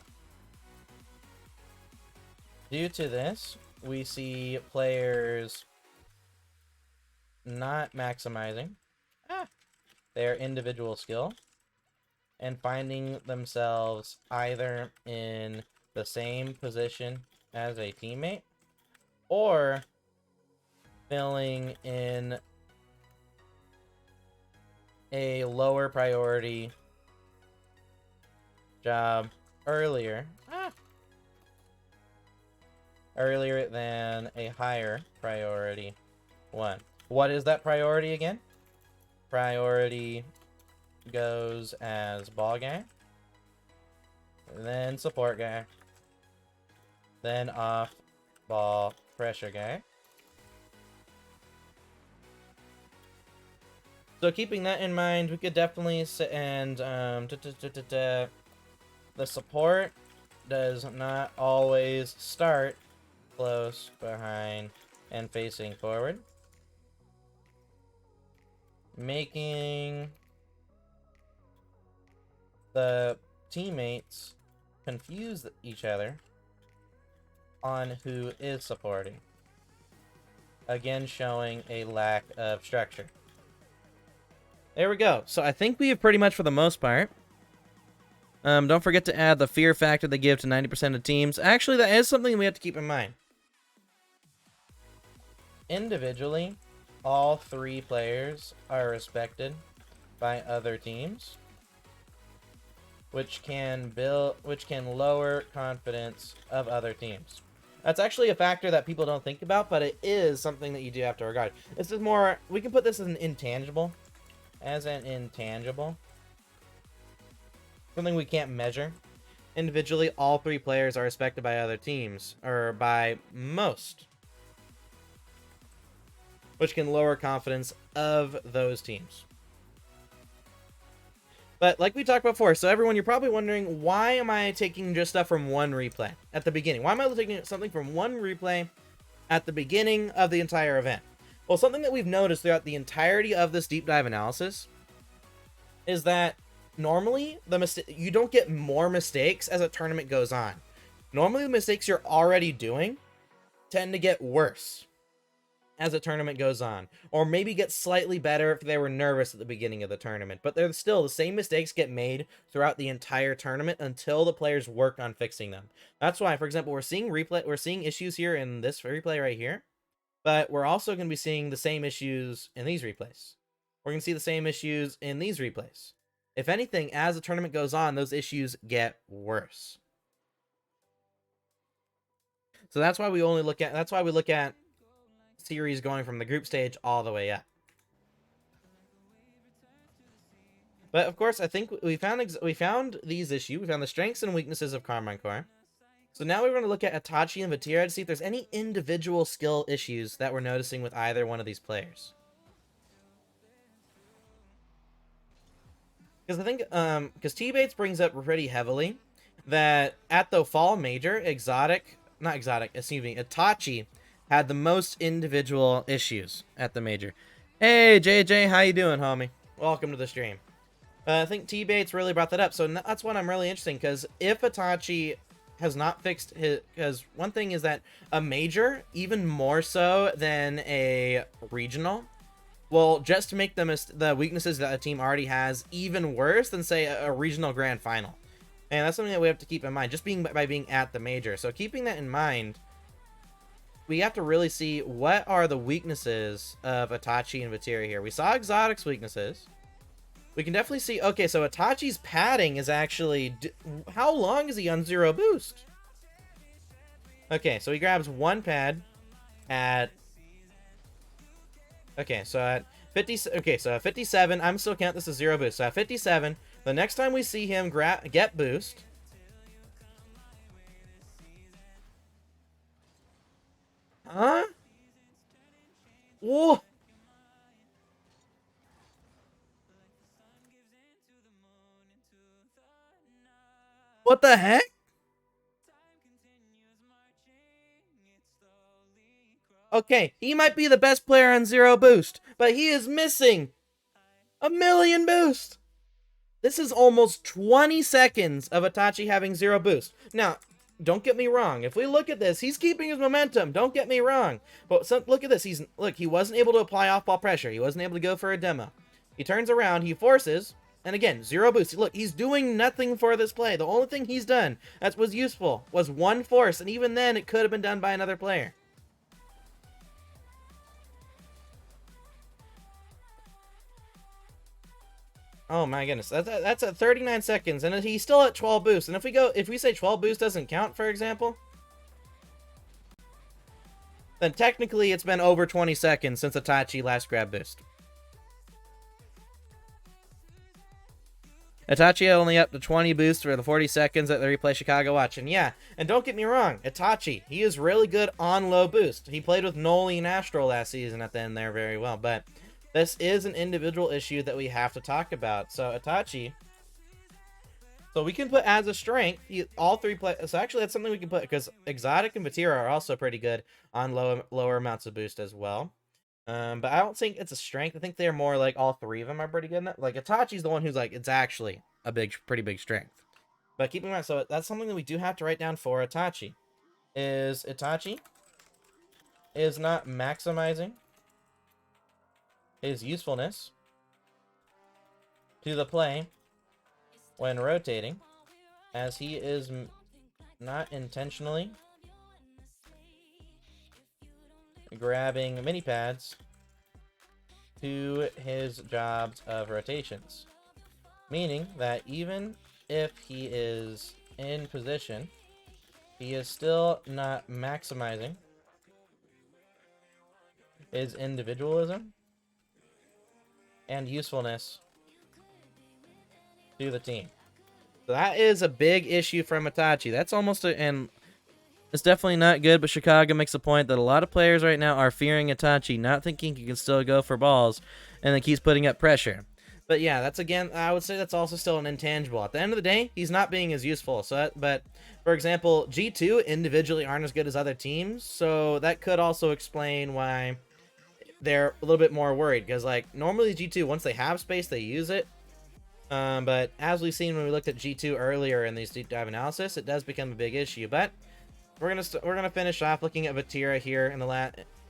Due to this, we see players not maximizing their individual skill and finding themselves either in the same position as a teammate or filling in a lower priority job earlier than a higher priority one. What is that priority again? Priority goes as ball guy, then support guy, then off ball pressure guy. So keeping that in mind, we could definitely the support does not always start close behind and facing forward, making the teammates confuse each other on who is supporting. Again, showing a lack of structure. There we go. So I think we have pretty much for the most part. Don't forget to add the fear factor they give to 90% of teams. Actually, that is something we have to keep in mind. Individually, all three players are respected by other teams, which can lower confidence of other teams. That's actually a factor that people don't think about, but it is something that you do have to regard. This is more, we can put this as an intangible. Something we can't measure. Individually, all three players are respected by other teams, or by most, which can lower confidence of those teams. But like we talked about before, so everyone, you're probably wondering, why am I taking just stuff from one replay at the beginning? Why am I taking something from one replay at the beginning of the entire event? Well, something that we've noticed throughout the entirety of this deep dive analysis is that normally you don't get more mistakes as a tournament goes on. Normally the mistakes you're already doing tend to get worse as a tournament goes on, or maybe get slightly better if they were nervous at the beginning of the tournament, but they're still the same mistakes get made throughout the entire tournament until the players work on fixing them. That's why, for example, we're seeing issues here in this replay right here, but we're also going to be seeing the same issues in these replays. We're going to see the same issues in these replays. If anything, as the tournament goes on, those issues get worse. So that's why we look at series going from the group stage all the way up. But of course, I think we found these issues. We found the strengths and weaknesses of Karmine Corp. So now we're going to look at Itachi and Vatira to see if there's any individual skill issues that we're noticing with either one of these players. Because I think, because T-Bates brings up pretty heavily that at the fall major, Itachi had the most individual issues at the major. Hey, JJ, how you doing, homie? Welcome to the stream. I think T-Bates really brought that up, so that's what I'm really interested in, because if Itachi has not fixed his... Because one thing is that a major, even more so than a regional, will just make the weaknesses that a team already has even worse than, say, a regional grand final. And that's something that we have to keep in mind, just by being at the major. So keeping that in mind, we have to really see what are the weaknesses of Itachi and Vatira here. We saw Exotic's weaknesses. We can definitely see... Okay, so Itachi's padding is actually... How long is he on 0 boost? Okay, so he grabs 1 pad at... Okay, so at 50... Okay, so at 57, I'm still counting this as 0 boost. So at 57, the next time we see him get boost... Huh? Whoa! What the heck? Okay, he might be the best player on 0 boost, but he is missing 1,000,000 boost. This is almost 20 seconds of Itachi having 0 boost. Now, don't get me wrong. If we look at this, he's keeping his momentum. Don't get me wrong. But look at this. Look, he wasn't able to apply off-ball pressure. He wasn't able to go for a demo. He turns around, he forces, and again, 0 boost. Look, he's doing nothing for this play. The only thing he's done that was useful was 1 force, and even then, it could have been done by another player. Oh my goodness, that's at 39 seconds, and he's still at 12 boost. And if we say 12 boost doesn't count, for example, then technically it's been over 20 seconds since Itachi last grabbed boost. Itachi only up to 20 boosts for the 40 seconds at the replay Chicago watch. And yeah, and don't get me wrong, Itachi, he is really good on low boost. He played with Noli and Astro last season at the end there very well, but this is an individual issue that we have to talk about. So Itachi, so we can put as a strength, all 3 players. So actually that's something we can put, because Exotic and Vatira are also pretty good on lower amounts of boost as well. But I don't think it's a strength. I think they're more like all 3 of them are pretty good. Like Itachi's the one who's like, it's actually a pretty big strength. But keep in mind, so that's something that we do have to write down for Itachi. Itachi is not maximizing his usefulness to the play when rotating, as he is not intentionally grabbing mini pads to his jobs of rotations. Meaning that even if he is in position, he is still not maximizing his individualism and usefulness to the team. So that is a big issue from Itachi. That's almost and it's definitely not good, but Chicago makes a point that a lot of players right now are fearing Itachi, not thinking he can still go for balls, and then keeps putting up pressure. But yeah, that's again, I would say that's also still an intangible. At the end of the day, he's not being as useful. So but for example, G2 individually aren't as good as other teams, so that could also explain why they're a little bit more worried, because like normally G2, once they have space, they use it. But as we've seen when we looked at G2 earlier in these deep dive analysis, it does become a big issue. But we're gonna finish off looking at Vatira here in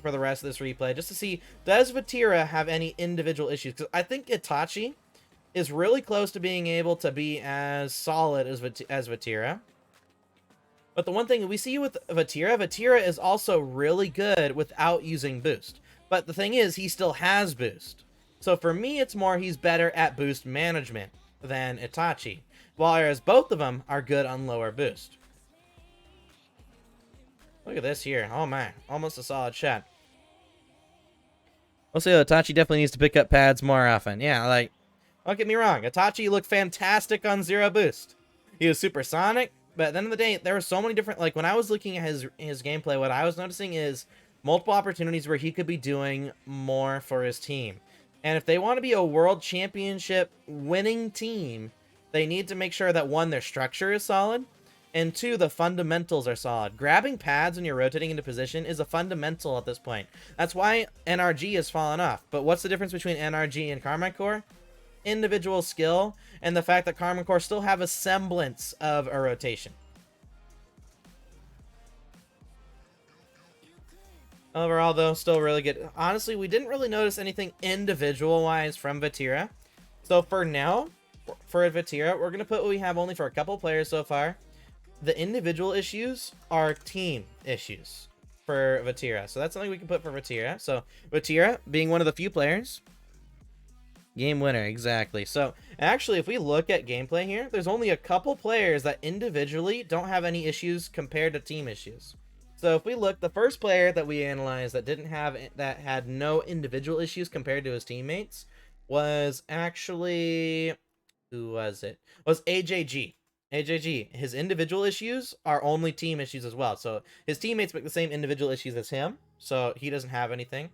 for the rest of this replay, just to see, does Vatira have any individual issues? Because I think Itachi is really close to being able to be as solid as Vatira. But the one thing we see with Vatira is also really good without using boost. But the thing is, he still has boost. So for me, it's more he's better at boost management than Itachi, whereas both of them are good on lower boost. Look at this here. Oh my, almost a solid shot. I'll say Itachi definitely needs to pick up pads more often. Yeah, like, don't get me wrong. Itachi looked fantastic on Zero Boost. He was supersonic, but at the end of the day, there were so many different, like, when I was looking at his gameplay, what I was noticing is multiple opportunities where he could be doing more for his team. And if they want to be a world championship winning team, they need to make sure that, one, their structure is solid, and two, the fundamentals are solid. Grabbing pads when you're rotating into position is a fundamental at this point. That's why NRG has fallen off. But what's the difference between NRG and Karmine Corp? Individual skill, and the fact that Karmine Corp still have a semblance of a rotation. Overall, though, still really good. Honestly, we didn't really notice anything individual-wise from Vatira. So for now, for Vatira, we're going to put what we have only for a couple players so far. The individual issues are team issues for Vatira. So that's something we can put for Vatira. So Vatira, being one of the few players, game winner, exactly. So actually, if we look at gameplay here, there's only a couple players that individually don't have any issues compared to team issues. So if we look, the first player that we analyzed that had no individual issues compared to his teammates was actually, who was it? Was AJG. AJG, his individual issues are only team issues as well. So his teammates make the same individual issues as him, so he doesn't have anything.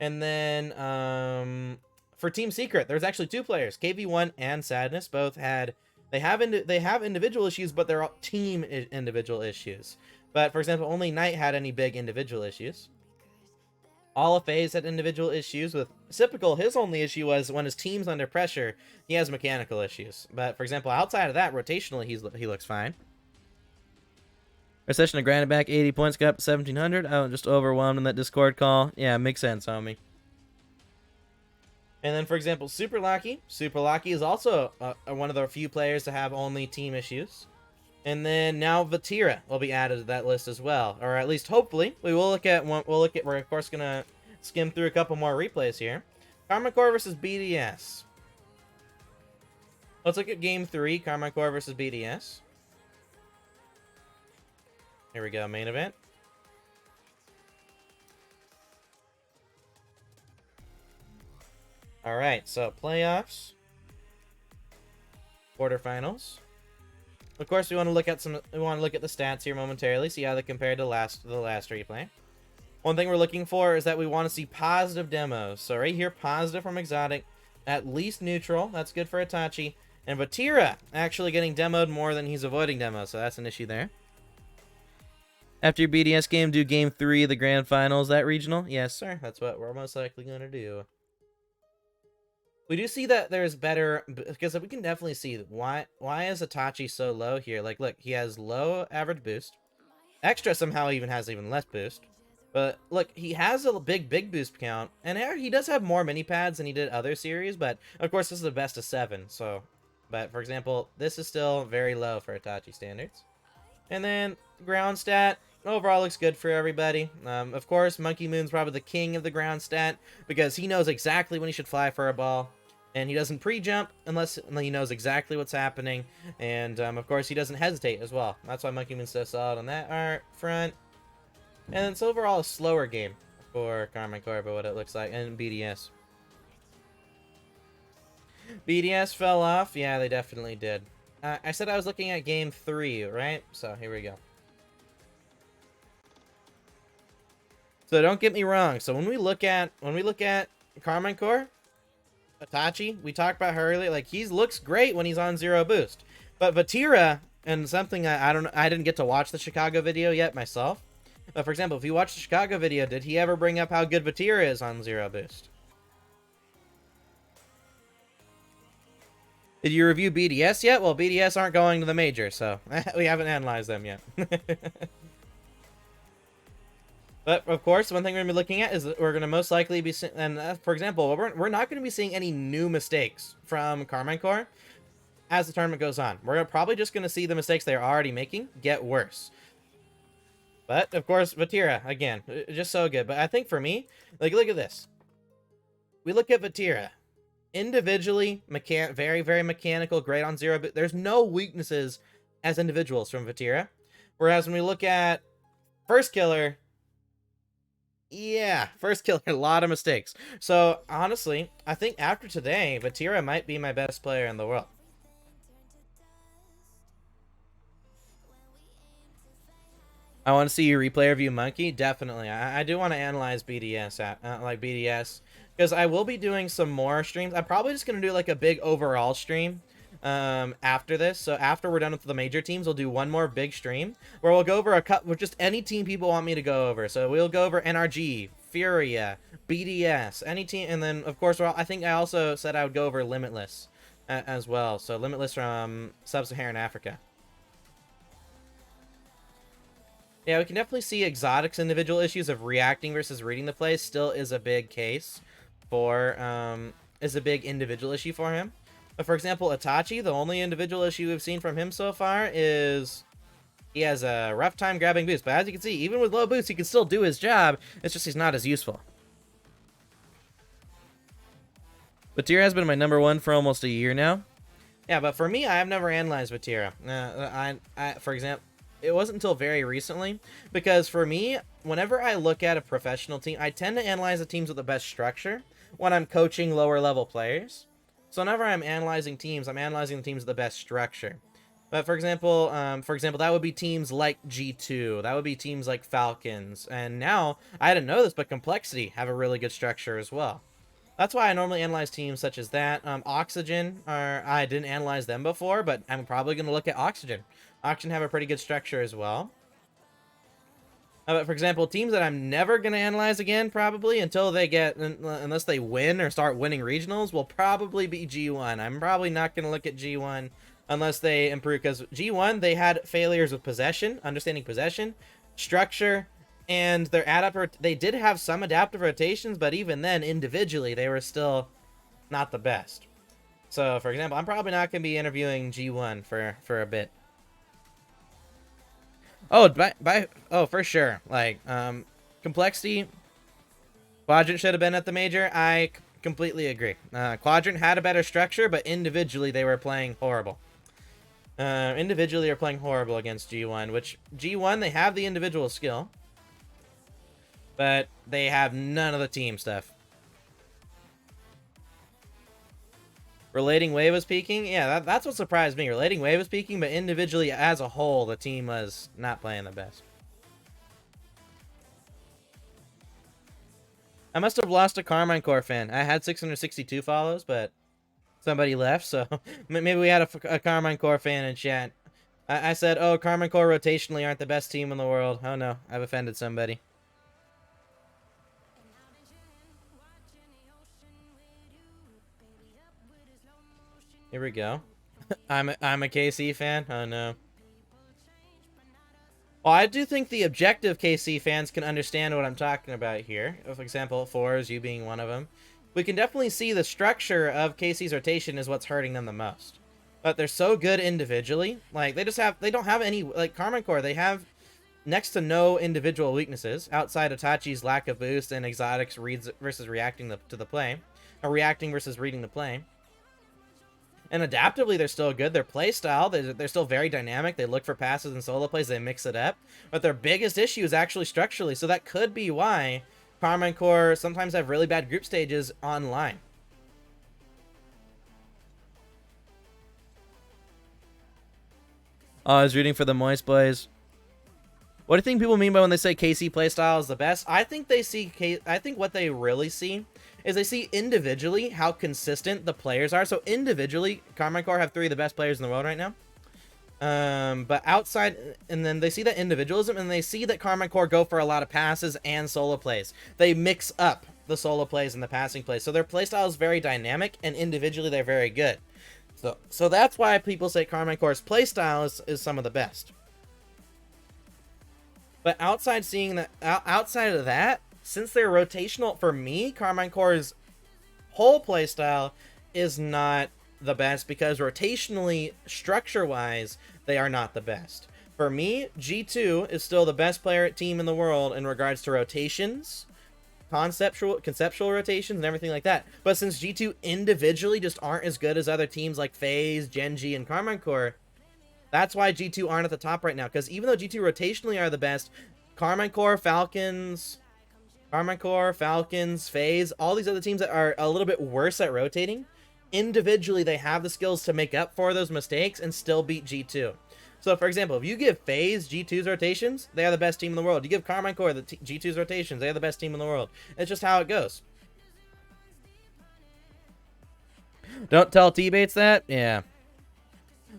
And then for Team Secret, there's actually two players, KV1 and Sadness. Both had they have individual issues, but they're all team individual issues. But for example, only Knight had any big individual issues. All of FaZe had individual issues. With Cypical, his only issue was when his team's under pressure, he has mechanical issues. But for example, outside of that, rotationally, he looks fine. Recession of granted back 80 points, got up to 1,700. Oh, just overwhelmed in that Discord call. Yeah, makes sense, homie. And then, for example, Super Lucky. Super Lucky is also one of the few players to have only team issues. And then now Vatira will be added to that list as well, or at least hopefully. We're of course gonna skim through a couple more replays here. Karmine Corp versus BDS. Let's look at game 3, Karmine Corp versus BDS. Here we go, main event. All right, so playoffs, quarterfinals. Of course, we want to look at the stats here momentarily, see how they compare to the last replay. One thing we're looking for is that we want to see positive demos. So right here, positive from Exotic, at least neutral. That's good for Itachi. And Vatira actually getting demoed more than he's avoiding demos, so that's an issue there. After your BDS game, do game 3 of the grand finals, that regional? Yes, sir. That's what we're most likely going to do. We do see that there's better, because we can definitely see why is Itachi so low here. Like, look, he has low average boost. Extra somehow even has even less boost. But look, he has a big boost count, and he does have more mini pads than he did other series. But of course, this is the best of 7. So, but for example, this is still very low for Itachi standards. And then ground stat. Overall looks good for everybody. Of course, Monkey Moon's probably the king of the ground stat because he knows exactly when he should fly for a ball. And he doesn't pre-jump unless he knows exactly what's happening. And, of course, he doesn't hesitate as well. That's why Monkey Moon's so solid on that front. And it's overall a slower game for Karmine Corp, what it looks like, and BDS. BDS fell off. Yeah, they definitely did. I said I was looking at game 3, right? So, here we go. So, don't get me wrong. So, when we look at Karmine Corp, Itachi, we talked about her earlier, like, he looks great when he's on 0 boost. But Vatira, and something I didn't get to watch the Chicago video yet myself. But for example, if you watch the Chicago video, did he ever bring up how good Vatira is on 0 boost? Did you review BDS yet? Well, BDS aren't going to the major, so we haven't analyzed them yet. But, of course, one thing we're going to be looking at is that we're going to most likely be seeing, and for example, we're not going to be seeing any new mistakes from Karmine Corp as the tournament goes on. We're probably just going to see the mistakes they're already making get worse. But, of course, Vatira, again, just so good. But I think for me, like, look at this. We look at Vatira. Individually, very, very mechanical, great on 0, but there's no weaknesses as individuals from Vatira. Whereas when we look at First killer. Yeah, first killer, a lot of mistakes. So, honestly, I think after today, Vatira might be my best player in the world. I want to see your replay review, Monkey. Definitely. I do want to analyze BDS, like BDS, because I will be doing some more streams. I'm probably just going to do like a big overall stream after this. So after we're done with the major teams, we'll do one more big stream where we'll go over a cut with just any team people want me to go over. So we'll go over NRG, Furia, BDS, any team, and then of course I think I also said I would go over Limitless as well. So Limitless from Sub-Saharan Africa. Yeah, we can definitely see Exotic's individual issues of reacting versus reading the play still is a big case for, is a big individual issue for him. But for example, Itachi, the only individual issue we've seen from him so far is he has a rough time grabbing boost. But as you can see, even with low boost, he can still do his job. It's just he's not as useful. Vatira has been my #1 for almost a year now. Yeah, but for me, I have never analyzed Vatira. For example, it wasn't until very recently, because for me, whenever I look at a professional team, I tend to analyze the teams with the best structure when I'm coaching lower level players. So whenever I'm analyzing teams, I'm analyzing the teams with the best structure. But for example, that would be teams like G2, that would be teams like Falcons, and now, I didn't know this, but Complexity have a really good structure as well. That's why I normally analyze teams such as that. Oxygen, I didn't analyze them before, but I'm probably going to look at Oxygen. Oxygen have a pretty good structure as well. But for example, teams that I'm never going to analyze again, probably, until they get, unless they win or start winning regionals, will probably be G1. I'm probably not going to look at G1 unless they improve, because G1, they had failures with possession, understanding possession, structure, and their they did have some adaptive rotations, but even then, individually, they were still not the best. So, for example, I'm probably not going to be interviewing G1 for a bit. Oh, for sure. Like, Complexity, Quadrant should have been at the major. I completely agree. Quadrant had a better structure, but individually they were playing horrible. Individually are playing horrible against G1, which G1, they have the individual skill, but they have none of the team stuff. Relating Wave was peaking? Yeah, that's what surprised me. Relating Wave was peaking, but individually, as a whole, the team was not playing the best. I must have lost a Karmine Corp fan. I had 662 follows, but somebody left, so maybe we had a Karmine Corp fan in chat. I said, oh, Karmine Corp rotationally aren't the best team in the world. Oh no, I've offended somebody. Here we go. I'm a KC fan. Oh no. Well, I do think the objective KC fans can understand what I'm talking about here. For example, Fours, you being one of them. We can definitely see the structure of KC's rotation is what's hurting them the most. But they're so good individually. Like, they don't have any, like, Karmine Corp, they have next to no individual weaknesses outside Itachi's lack of boost and Exotics reads versus reacting to the play. Or reacting versus reading the play. And adaptively, they're still good. Their play style, they're still very dynamic. They look for passes and solo plays. They mix it up. But their biggest issue is actually structurally. So that could be why Karmine Corp sometimes have really bad group stages online. Oh, I was rooting for the Moist Boys. What do you think people mean by when they say KC playstyle is the best? I think they see I think what they really see is they see individually how consistent the players are. So individually, Karmine Corp have 3 of the best players in the world right now. But outside, and then they see that individualism, and they see that Karmine Corp go for a lot of passes and solo plays. They mix up the solo plays and the passing plays. So their playstyle is very dynamic, and individually they're very good. So that's why people say Karmine Corp's playstyle is some of the best. But outside of that, since they're rotational, for me, Karmine Corp's whole playstyle is not the best because rotationally, structure-wise, they are not the best. For me, G2 is still the best team in the world in regards to rotations, conceptual rotations, and everything like that. But since G2 individually just aren't as good as other teams like FaZe, Gen.G, and Karmine Corp, that's why G2 aren't at the top right now. Because even though G2 rotationally are the best, Karmine Corp, Falcons, FaZe, all these other teams that are a little bit worse at rotating, individually they have the skills to make up for those mistakes and still beat G2. So, for example, if you give FaZe G2's rotations, they are the best team in the world. You give Karmine Corp the G2's rotations, they are the best team in the world. It's just how it goes. Don't tell T-Bates that? Yeah.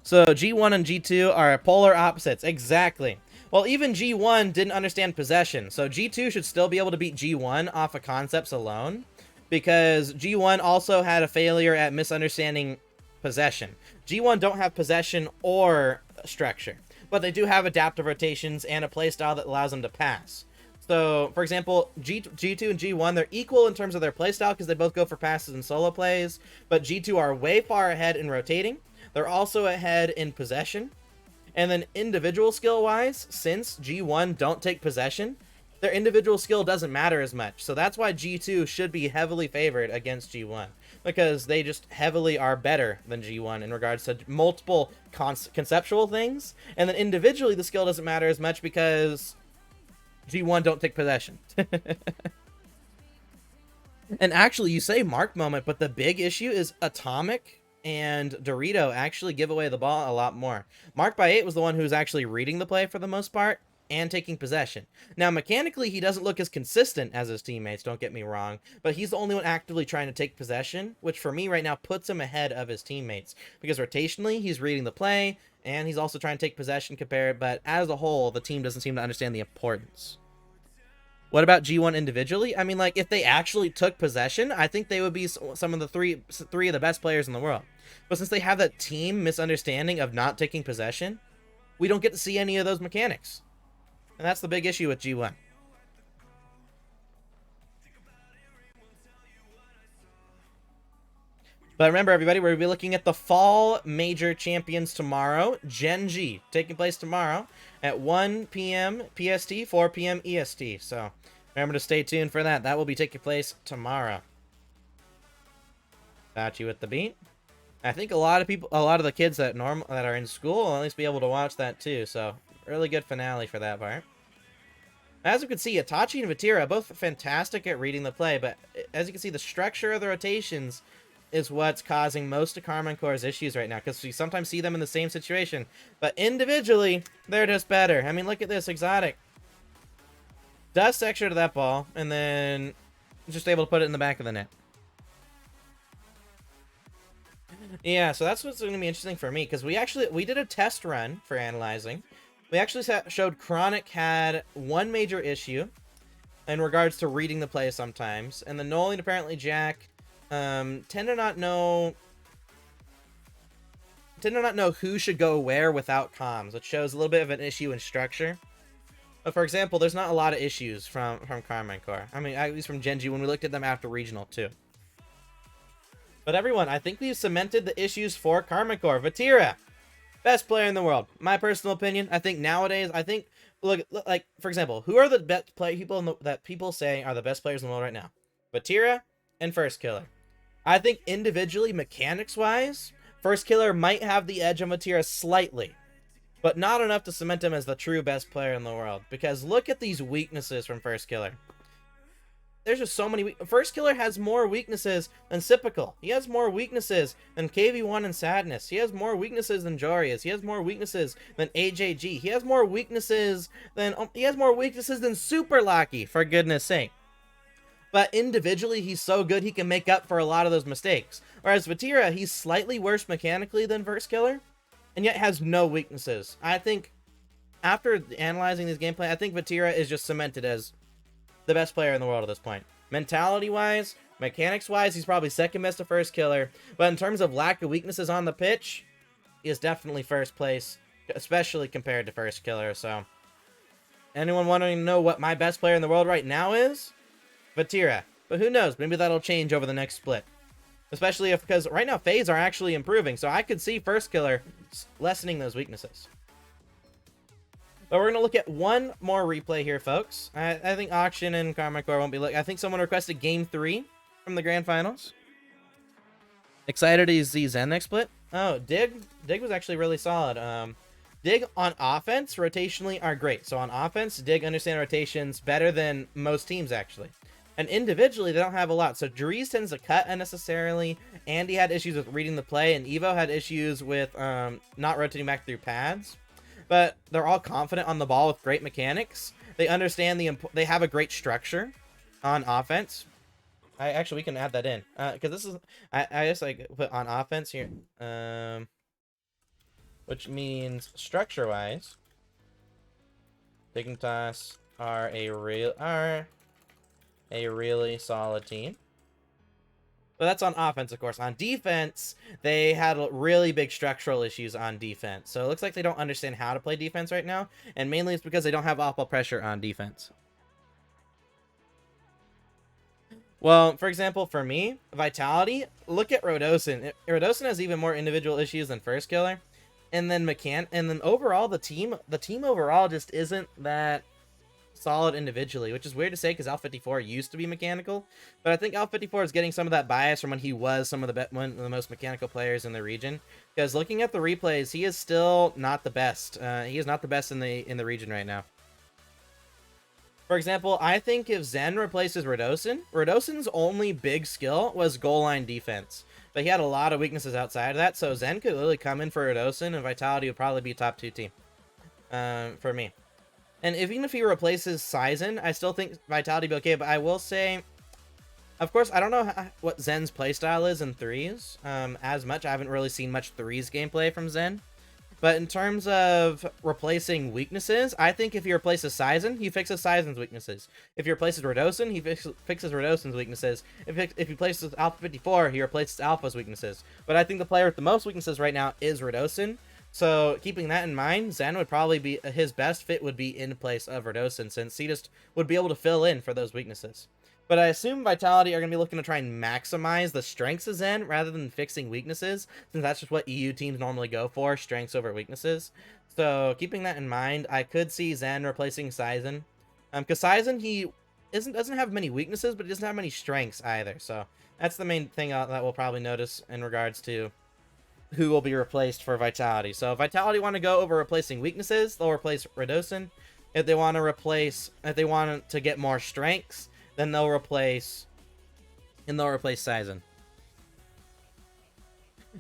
So, G1 and G2 are polar opposites. Exactly. Well, even G1 didn't understand possession, so G2 should still be able to beat G1 off of concepts alone, because G1 also had a failure at misunderstanding possession. G1 don't have possession or structure, but they do have adaptive rotations and a playstyle that allows them to pass. So, for example, G2 and G1, they're equal in terms of their playstyle because they both go for passes and solo plays, but G2 are way far ahead in rotating. They're also ahead in possession. And then individual skill-wise, since G1 don't take possession, their individual skill doesn't matter as much. So that's why G2 should be heavily favored against G1, because they just heavily are better than G1 in regards to multiple conceptual things. And then individually, the skill doesn't matter as much because G1 don't take possession. And actually, you say Mark moment, but the big issue is Atomic and Dorito actually give away the ball a lot more. Mark by 8 was the one who was actually reading the play for the most part and taking possession. Now, mechanically, he doesn't look as consistent as his teammates, don't get me wrong, but he's the only one actively trying to take possession, which for me right now puts him ahead of his teammates, because rotationally, he's reading the play, and he's also trying to take possession compared, but as a whole, the team doesn't seem to understand the importance. What about G1 individually? I mean, like, if they actually took possession, I think they would be some of the three of the best players in the world. But since they have that team misunderstanding of not taking possession, we don't get to see any of those mechanics. And that's the big issue with G1. But remember, everybody, we'll be looking at the Fall Major Champions tomorrow. Gen G, taking place tomorrow at 1 p.m. PST, 4 p.m. EST. So remember to stay tuned for that. That will be taking place tomorrow. Got you with the beat. I think a lot of the kids that are in school will at least be able to watch that too. So really good finale for that part. As you can see, Itachi and Vatira both fantastic at reading the play, but as you can see, the structure of the rotations is what's causing most of Karmine Corp's issues right now, because we sometimes see them in the same situation, but individually, they're just better. I mean, look at this, Exotic. Does texture to that ball, and then just able to put it in the back of the net. Yeah, so that's what's going to be interesting for me, because we did a test run for analyzing. We actually showed Chronic had one major issue in regards to reading the play sometimes, and then Nolan, apparently Jack, tend to not know who should go where without comms, which shows a little bit of an issue in structure. But for example, there's not a lot of issues from Karmine Corp. I mean, at least from Gen G when we looked at them after regional too. But everyone, I think we've cemented the issues for Karmine Corp. Vatira, best player in the world. My personal opinion. I think nowadays, look, like for example, who are the best people that people say are the best players in the world right now? Vatira and First Killer. I think individually, mechanics-wise, First Killer might have the edge on Vatira slightly, but not enough to cement him as the true best player in the world. Because look at these weaknesses from First Killer. There's just so many. First Killer has more weaknesses than Sipical. He has more weaknesses than KV1 and Sadness. He has more weaknesses than Jorius. He has more weaknesses than AJG. He has more weaknesses than Super Lucky, for goodness sake. But individually, he's so good he can make up for a lot of those mistakes. Whereas Vatira, he's slightly worse mechanically than First Killer, and yet has no weaknesses. I think, after analyzing this gameplay, I think Vatira is just cemented as the best player in the world at this point. Mentality-wise, mechanics-wise, he's probably second best to First Killer. But in terms of lack of weaknesses on the pitch, he is definitely first place, especially compared to First Killer. So, anyone wanting to know what my best player in the world right now is? Vatira. But who knows? Maybe that'll change over the next split. Especially because right now FaZe are actually improving. So I could see First Killer lessening those weaknesses. But we're going to look at one more replay here, folks. I think Auction and Karmine Corp won't be looking. I think someone requested Game 3 from the Grand Finals. Excited to see Zen next split. Oh, Dig was actually really solid. Dig on offense, rotationally, are great. So on offense, Dig understand rotations better than most teams, actually. And individually, they don't have a lot. So Dries tends to cut unnecessarily. Andy had issues with reading the play, and Evo had issues with not rotating back through pads. But they're all confident on the ball with great mechanics. They understand they have a great structure on offense. Actually, we can add that in because this is I just like put on offense here, which means structure-wise, Dig and Toss are a really solid team. But that's on offense, of course. On defense, they had really big structural issues on defense. So it looks like they don't understand how to play defense right now, and mainly it's because they don't have off-ball pressure on defense. Well, for example, for me, Vitality, look at Rodosin. Rodosin has even more individual issues than First Killer. And then overall, the team overall just isn't that solid individually, which is weird to say because Al54 used to be mechanical, but I think Al54 is getting some of that bias from when he was one of the most mechanical players in the region. Because looking at the replays, he is still not the best. He is not the best in the region right now. For example, I think if Zen replaces Rodosin's only big skill was goal line defense, but he had a lot of weaknesses outside of that. So Zen could literally come in for Rodosin, and Vitality would probably be top 2 team for me. And even if he replaces Sizen, I still think Vitality would be okay. But I will say, of course, I don't know what Zen's playstyle is in threes as much. I haven't really seen much threes gameplay from Zen. But in terms of replacing weaknesses, I think if he replaces Sizen, he fixes Sizen's weaknesses. If he replaces Rodosin, he fixes Rodosin's weaknesses. If he replaces Alpha 54, he replaces Alpha's weaknesses. But I think the player with the most weaknesses right now is Rodosin. So keeping that in mind, Zen would probably be his best fit would be in place of Rodosin, since he just would be able to fill in for those weaknesses. But I assume Vitality are going to be looking to try and maximize the strengths of Zen rather than fixing weaknesses, since that's just what EU teams normally go for, strengths over weaknesses. So keeping that in mind, I could see Zen replacing Sizen. Because Sizen, he doesn't have many weaknesses, but he doesn't have many strengths either. So that's the main thing that we'll probably notice in regards to who will be replaced for Vitality. So if Vitality want to go over replacing weaknesses, they'll replace Rodosin. If they want to get more strengths, then they'll replace Sizen.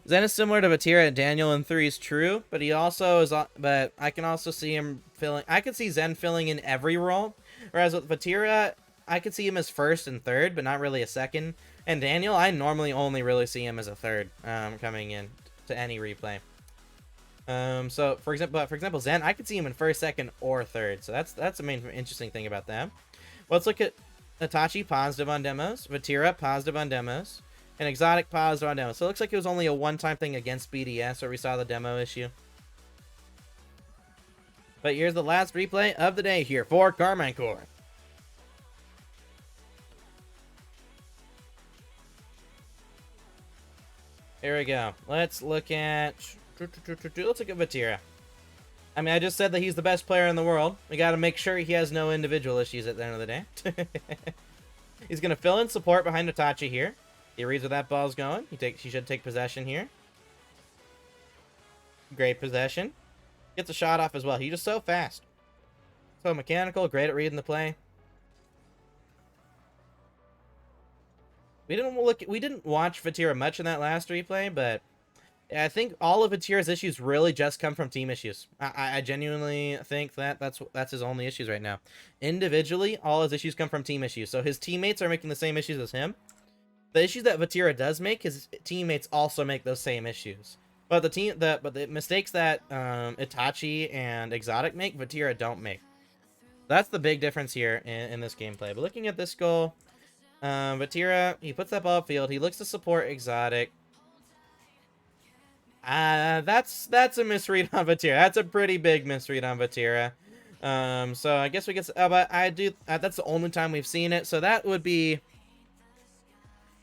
Zen is similar to Vatira and Daniel in threes, true, but he also is. But I can also see him filling. I could see Zen filling in every role, whereas with Vatira, I could see him as first and third, but not really a second. And Daniel, I normally only really see him as a third, coming in to any replay. So for example, Zen, I could see him in first, second, or third. So that's the main interesting thing about them. Well, let's look at Itachi, positive on demos. Vatira, positive on demos. And Exotic, positive on demos. So it looks like it was only a one-time thing against BDS where we saw the demo issue. But here's the last replay of the day here for Karmine Corp. Here we go. Let's look at Vatira. I mean, I just said that he's the best player in the world. We got to make sure he has no individual issues at the end of the day. He's going to fill in support behind Itachi here. He reads where that ball's going. He should take possession here. Great possession. Gets a shot off as well. He's just so fast. So mechanical, great at reading the play. We didn't watch Vatira much in that last replay, but I think all of Vatira's issues really just come from team issues. I genuinely think that's his only issues right now. Individually, all his issues come from team issues. So his teammates are making the same issues as him. The issues that Vatira does make, his teammates also make those same issues. But the mistakes that Itachi and Exotic make, Vatira don't make. That's the big difference here in this gameplay. But looking at this goal, Vatira, he puts that ball upfield. He looks to support Exotic. That's a misread on Vatira. That's a pretty big misread on Vatira. So I guess we get. But I do. That's the only time we've seen it. So that would be.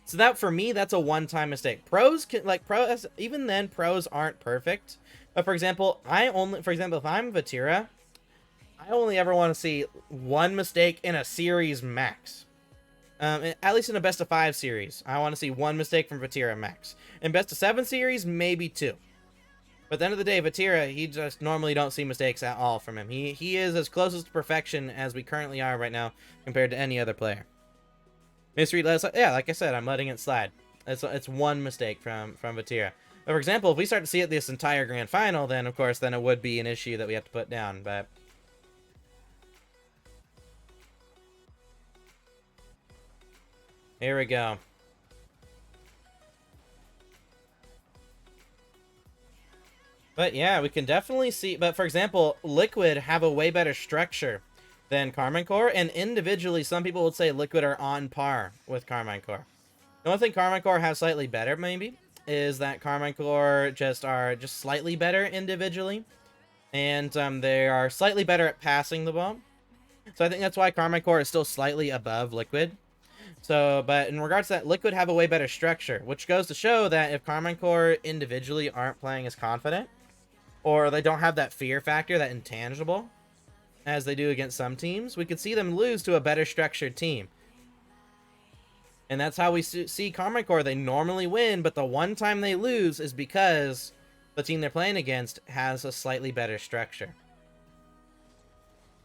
So that for me, that's a one-time mistake. Pros can even then pros aren't perfect. But for example, if I'm Vatira, I only ever want to see one mistake in a series max. At least in a best of 5 series, I want to see one mistake from Vatira max. In best of 7 series, maybe 2. But at the end of the day, Vatira, he just normally don't see mistakes at all from him. He is as close to perfection as we currently are right now compared to any other player. Misread, yeah, like I said, I'm letting it slide. It's one mistake from Vatira. But for example, if we start to see it this entire grand final, then of course, then it would be an issue that we have to put down. But here we go. But yeah, we can definitely see. But for example, Liquid have a way better structure than Karmine Corp, and individually, some people would say Liquid are on par with Karmine Corp. The only thing Karmine Corp has slightly better, maybe, is that Karmine Corp are just slightly better individually, and they are slightly better at passing the ball. So I think that's why Karmine Corp is still slightly above Liquid. So, but in regards to that, Liquid have a way better structure, which goes to show that if Karmine Corp individually aren't playing as confident, or they don't have that fear factor, that intangible, as they do against some teams, we could see them lose to a better structured team. And that's how we see Karmine Corp. They normally win, but the one time they lose is because the team they're playing against has a slightly better structure.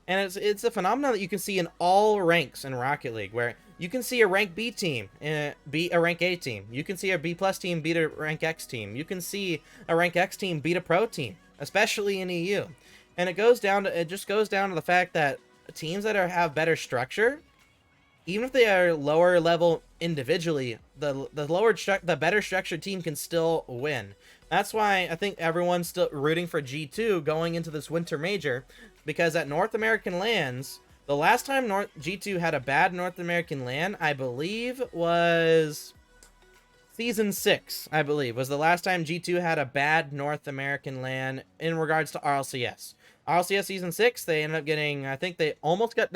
And it's a phenomenon that you can see in all ranks in Rocket League, where you can see a rank B team beat a rank A team. You can see a B+ team beat a rank X team. You can see a rank X team beat a pro team, especially in EU. And it just goes down to the fact that teams that have better structure, even if they are lower level individually, the better structured team can still win. That's why I think everyone's still rooting for G2 going into this winter major, because at North American LANs, the last time G2 had a bad North American LAN, I believe, was Season 6, I believe, was the last time G2 had a bad North American LAN in regards to RLCS. RLCS Season 6, they ended up getting, I think they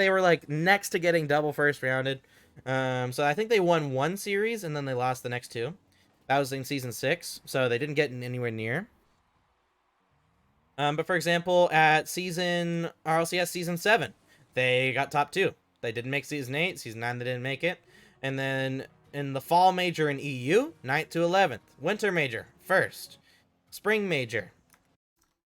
were like next to getting double first rounded. So I think they won one series and then they lost the next two. That was in Season 6, so they didn't get anywhere near. But for example, at RLCS Season 7, they got top 2. They didn't make Season 8, Season 9 they didn't make it. And then in the fall major in EU, 9th to 11th. Winter major, 1st. Spring major,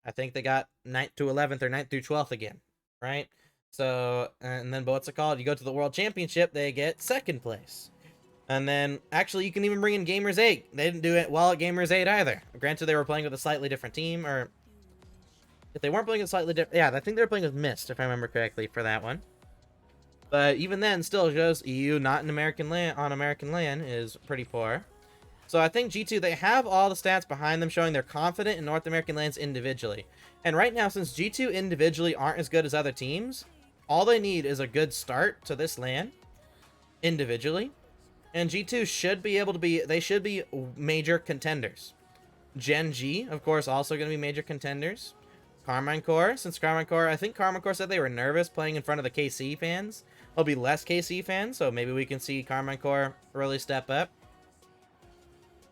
I think they got 9th to 11th or 9th through 12th again, right? So, and then, but what's it called? You go to the World Championship, they get 2nd place. And then, actually, you can even bring in Gamers 8. They didn't do it well at Gamers 8 either. Granted, they were playing with a slightly different team, or if they weren't playing with slightly different, yeah, I think they were playing with Mist, if I remember correctly, for that one. But even then, still shows EU not in American LAN is pretty poor. So I think G2, they have all the stats behind them showing they're confident in North American LANs individually. And right now, since G2 individually aren't as good as other teams, all they need is a good start to this LAN individually. And G2 should be able to they should be major contenders. Gen G, of course, also going to be major contenders. Karmine Corp, I think Karmine Corp said they were nervous playing in front of the KC fans. There'll be less KC fans, so maybe we can see Karmine Corp really step up.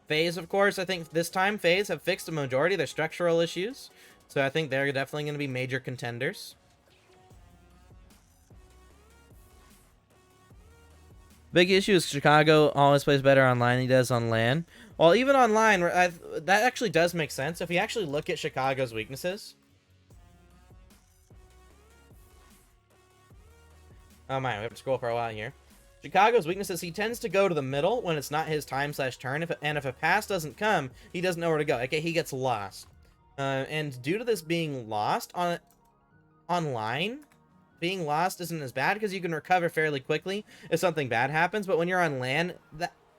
FaZe, of course, I think this time FaZe have fixed a majority of their structural issues. So I think they're definitely going to be major contenders. Big issue is Chicago always plays better online than he does on LAN. Well, even online, that actually does make sense. If you actually look at Chicago's weaknesses. Oh my, we have to scroll for a while here. Chicago's weaknesses, he tends to go to the middle when it's not his time/turn, and if a pass doesn't come, he doesn't know where to go. Okay, he gets lost. And due to this being lost online, being lost isn't as bad because you can recover fairly quickly if something bad happens, but when you're on LAN,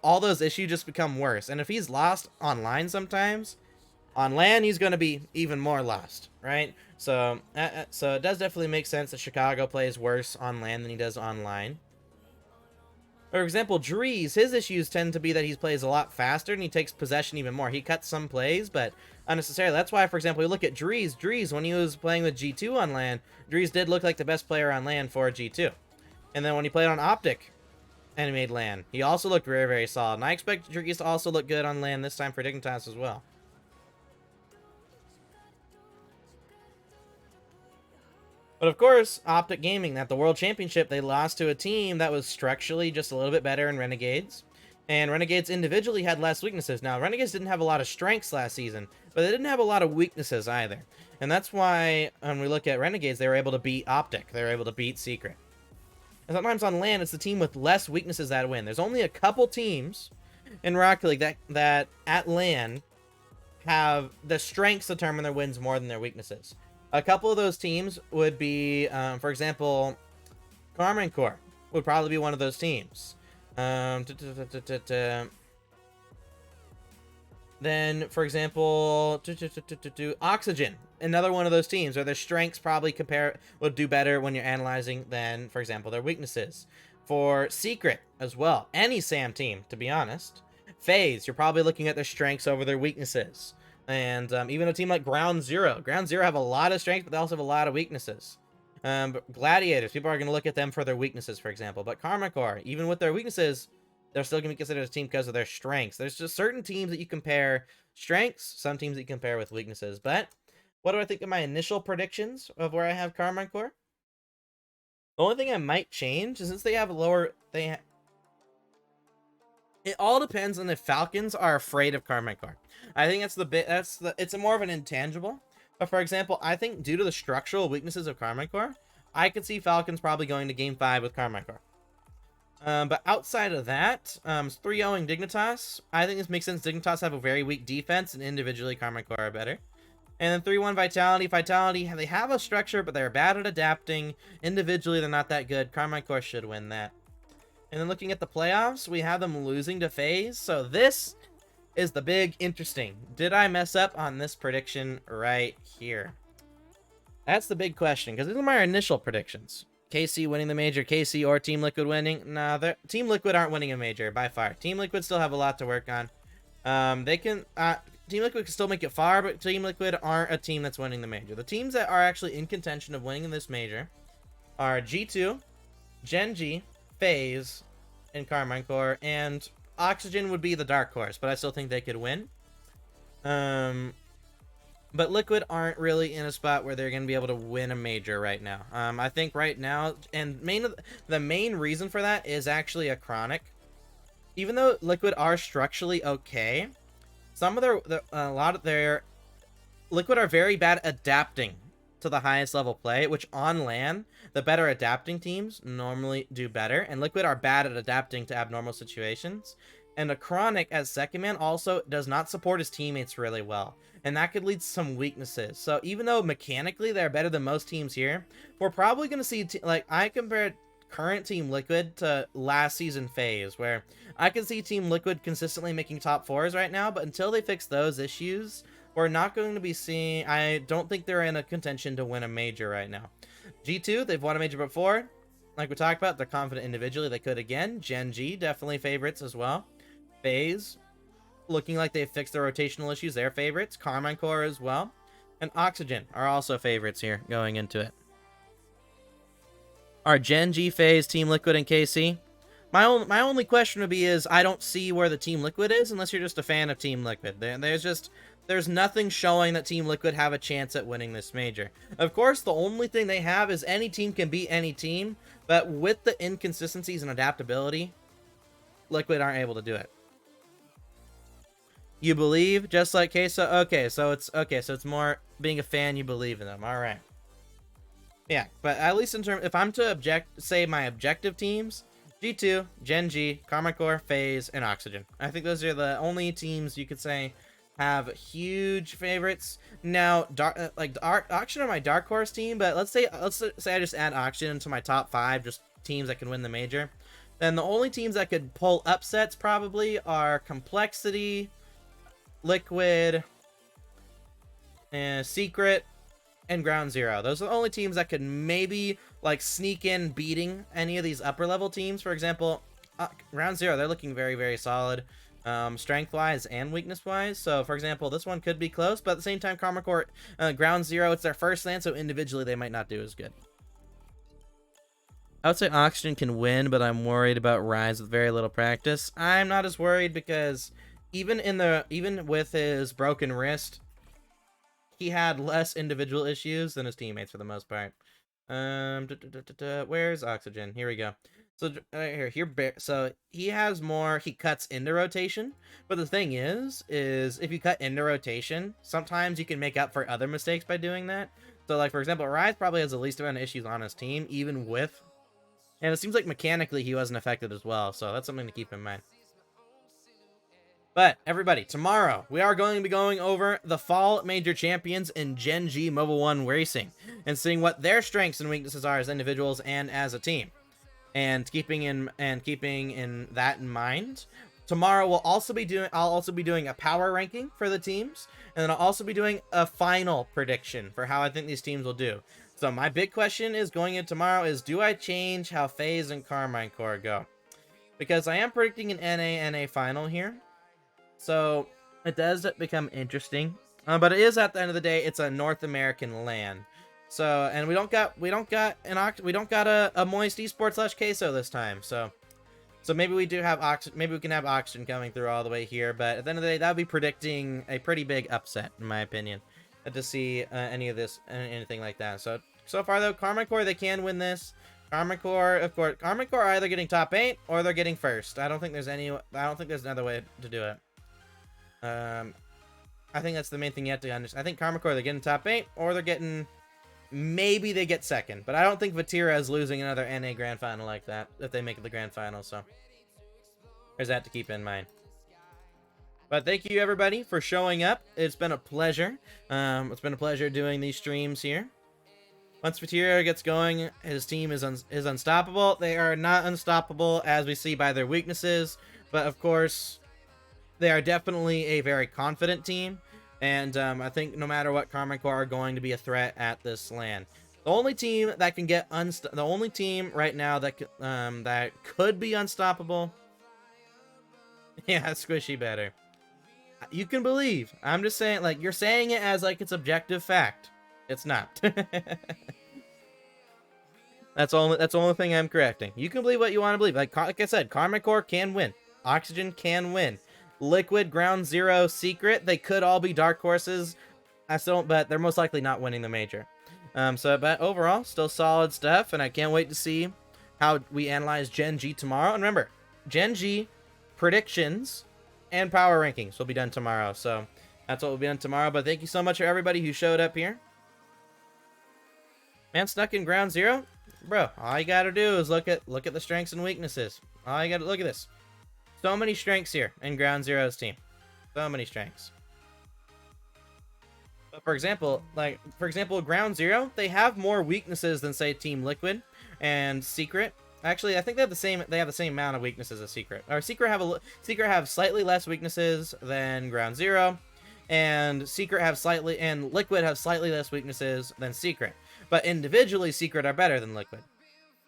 all those issues just become worse. And if he's lost online sometimes, on LAN, he's going to be even more lost, right? So it does definitely make sense that Chicago plays worse on LAN than he does online. For example, Drees, his issues tend to be that he plays a lot faster and he takes possession even more. He cuts some plays, but unnecessarily. That's why, for example, you look at Drees. Drees, when he was playing with G2 on LAN, Drees did look like the best player on LAN for G2. And then when he played on Optic and he made LAN, he also looked very, very solid. And I expect Drees to also look good on LAN this time for Dignitas as well. But of course, Optic Gaming, at the World Championship, they lost to a team that was structurally just a little bit better in Renegades. And Renegades individually had less weaknesses. Now, Renegades didn't have a lot of strengths last season, but they didn't have a lot of weaknesses either. And that's why, when we look at Renegades, they were able to beat Optic. They were able to beat Secret. And sometimes on LAN, it's the team with less weaknesses that win. There's only a couple teams in Rocket League that at LAN have the strengths determine their wins more than their weaknesses. A couple of those teams would be, for example, Karmine Corp would probably be one of those teams. Then, for example, Oxygen, another one of those teams where their strengths probably would do better when you're analyzing than, for example, their weaknesses. For Secret as well, any SAM team, to be honest. FaZe, you're probably looking at their strengths over their weaknesses. And even a team like Ground Zero. Ground Zero have a lot of strengths, but they also have a lot of weaknesses. Gladiators, people are going to look at them for their weaknesses, for example. But Karmine Corp, even with their weaknesses, they're still going to be considered a team because of their strengths. There's just certain teams that you compare strengths, some teams that you compare with weaknesses. But what do I think of my initial predictions of where I have Karmine Corp? The only thing I might change is since they have a lower... it all depends on if Falcons are afraid of Karmine Corp. I think it's more of an intangible. But for example, I think due to the structural weaknesses of Karmine Corp, I could see Falcons probably going to Game 5 with Karmine Corp. But outside of that, 3-0ing Dignitas. I think this makes sense. Dignitas have a very weak defense, and individually Karmine Corp are better. And then 3-1 Vitality. Vitality, they have a structure, but they're bad at adapting. Individually, they're not that good. Karmine Corp should win that. And then looking at the playoffs, we have them losing to FaZe. So this is the big interesting. Did I mess up on this prediction right here? That's the big question, because these are my initial predictions. KC winning the major, KC or Team Liquid winning. Nah, Team Liquid aren't winning a major by far. Team Liquid still have a lot to work on. Team Liquid can still make it far, but Team Liquid aren't a team that's winning the major. The teams that are actually in contention of winning this major are G2, Gen G, FaZe, and Karmine Corp, and Oxygen would be the dark horse, but I still think they could win. But Liquid aren't really in a spot where they're going to be able to win a major right now. I think right now, and the main reason for that is actually a chronic. Even though Liquid are structurally okay, Liquid are very bad adapting to the highest level play, which on LAN, the better adapting teams normally do better, and Liquid are bad at adapting to abnormal situations. And a Chronic as second man also does not support his teammates really well, and that could lead to some weaknesses. So even though mechanically they're better than most teams here, we're probably going to see, I compared current Team Liquid to last season FaZe, where I can see Team Liquid consistently making top 4s right now, but until they fix those issues, we're not going to be seeing... I don't think they're in a contention to win a major right now. G2, they've won a major before. Like we talked about, they're confident individually. They could again. Gen G, definitely favorites as well. FaZe, looking like they've fixed their rotational issues. They're favorites. Karmine Corp as well. And Oxygen are also favorites here going into it. Are Gen G, FaZe, Team Liquid, and KC? My only question would be is I don't see where the Team Liquid is unless you're just a fan of Team Liquid. There's nothing showing that Team Liquid have a chance at winning this major. Of course, the only thing they have is any team can beat any team, but with the inconsistencies and adaptability, Liquid aren't able to do it. You believe, just like Queso? So it's more being a fan, you believe in them. All right. Yeah, but at least in terms, if I'm to say my objective teams, G2, Gen G, Karmine Corp, FaZe, and Oxygen. I think those are the only teams you could say have huge favorites. Now, Oxygen are my dark horse team, but let's say I just add Oxygen into my top 5, just teams that can win the major. Then the only teams that could pull upsets probably are Complexity, Liquid, and Secret, and Ground Zero. Those are the only teams that could maybe sneak in beating any of these upper level teams. For example, Ground Zero, they're looking very, very solid, strength wise and weakness wise. So for example, this one could be close, but at the same time, Karmine Corp, Ground Zero, it's their first LAN, so individually they might not do as good. I would say Oxygen can win, but I'm worried about Rise with very little practice. I'm not as worried because even with his broken wrist, he had less individual issues than his teammates for the most part. Where's Oxygen? Here we go. So so he has more, he cuts into rotation, but the thing is if you cut into rotation, sometimes you can make up for other mistakes by doing that. So like, for example, Rise probably has the least amount of issues on his team, even with, and it seems like mechanically he wasn't affected as well, so that's something to keep in mind. But everybody, tomorrow we are going to be going over the fall major champions in Gen G Mobile 1 Racing and seeing what their strengths and weaknesses are as individuals and as a team. And keeping in that in mind, tomorrow I'll also be doing a power ranking for the teams, and then I'll also be doing a final prediction for how I think these teams will do. So my big question is going in tomorrow is, do I change how FaZe and Karmine Core go? Because I am predicting an NA final here, so it does become interesting. But it is, at the end of the day, it's a North American LAN. So, and we don't got a Moist Esports / Queso this time. So maybe we do have maybe we can have Oxygen coming through all the way here. But at the end of the day, that would be predicting a pretty big upset, in my opinion, to see anything like that. So far though, Karmine Core, they can win this. Karmine Core, of course, Karmine Core are either getting top 8 or they're getting first. I don't think there's another way to do it. I think that's the main thing you have to understand. I think Karmine Core, they're getting top 8 or they're getting, maybe they get second, but I don't think Vatira is losing another NA Grand Final like that if they make it the Grand Final, so there's that to keep in mind. But thank you, everybody, for showing up. It's been a pleasure. It's been a pleasure doing these streams here. Once Vatira gets going, his team is unstoppable. They are not unstoppable, as we see by their weaknesses, but of course, they are definitely a very confident team. And I think no matter what, Karmine Core are going to be a threat at this LAN. The only team that can get the only team right now that could be unstoppable. Yeah, Squishy better. You can believe. I'm just saying, like, you're saying it as like it's objective fact. It's not. That's the only thing I'm correcting. You can believe what you want to believe. Like I said, Karmine Core can win. Oxygen can win. Liquid, Ground Zero, Secret, they could all be dark horses. I still don't, but they're most likely not winning the major. But overall, still solid stuff, and I can't wait to see how we analyze Gen G tomorrow. And remember, Gen G predictions and power rankings will be done tomorrow. So that's what will be done tomorrow. But thank you so much for everybody who showed up here. Man, stuck in Ground Zero, bro. All you gotta do is look at the strengths and weaknesses. All you gotta look at this. So many strengths here in Ground Zero's team. So many strengths. But for example, Ground Zero, they have more weaknesses than, say, Team Liquid and Secret. Actually, I think they have the same amount of weaknesses as Secret. Or Secret have slightly less weaknesses than Ground Zero, and Liquid have slightly less weaknesses than Secret. But individually, Secret are better than Liquid.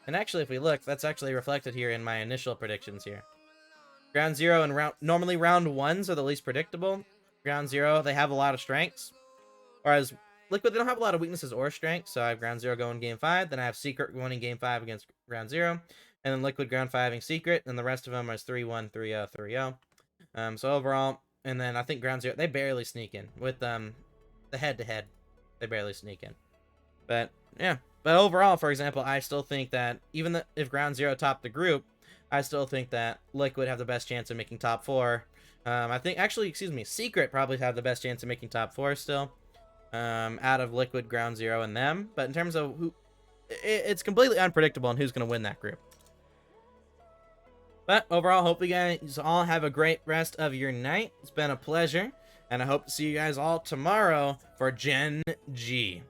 And actually, if we look, that's actually reflected here in my initial predictions here. Ground Zero and normally round 1s are the least predictable. Ground Zero, they have a lot of strengths. Whereas Liquid, they don't have a lot of weaknesses or strengths. So I have Ground Zero going Game 5. Then I have Secret winning Game 5 against Ground Zero. And then Liquid Ground 5ing Secret. And the rest of them are 3-1, 3-0, 3-0. So overall, and then I think Ground Zero, they barely sneak in. With the head-to-head, they barely sneak in. But, yeah. But overall, for example, I still think that even if Ground Zero topped the group, I still think that Liquid have the best chance of making top 4. I think, actually, Secret probably have the best chance of making top 4 still. Out of Liquid, Ground Zero, and them. But in terms of who, it's completely unpredictable on who's going to win that group. But overall, hope you guys all have a great rest of your night. It's been a pleasure. And I hope to see you guys all tomorrow for Gen G.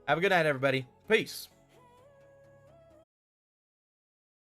Have a good night, everybody. Peace.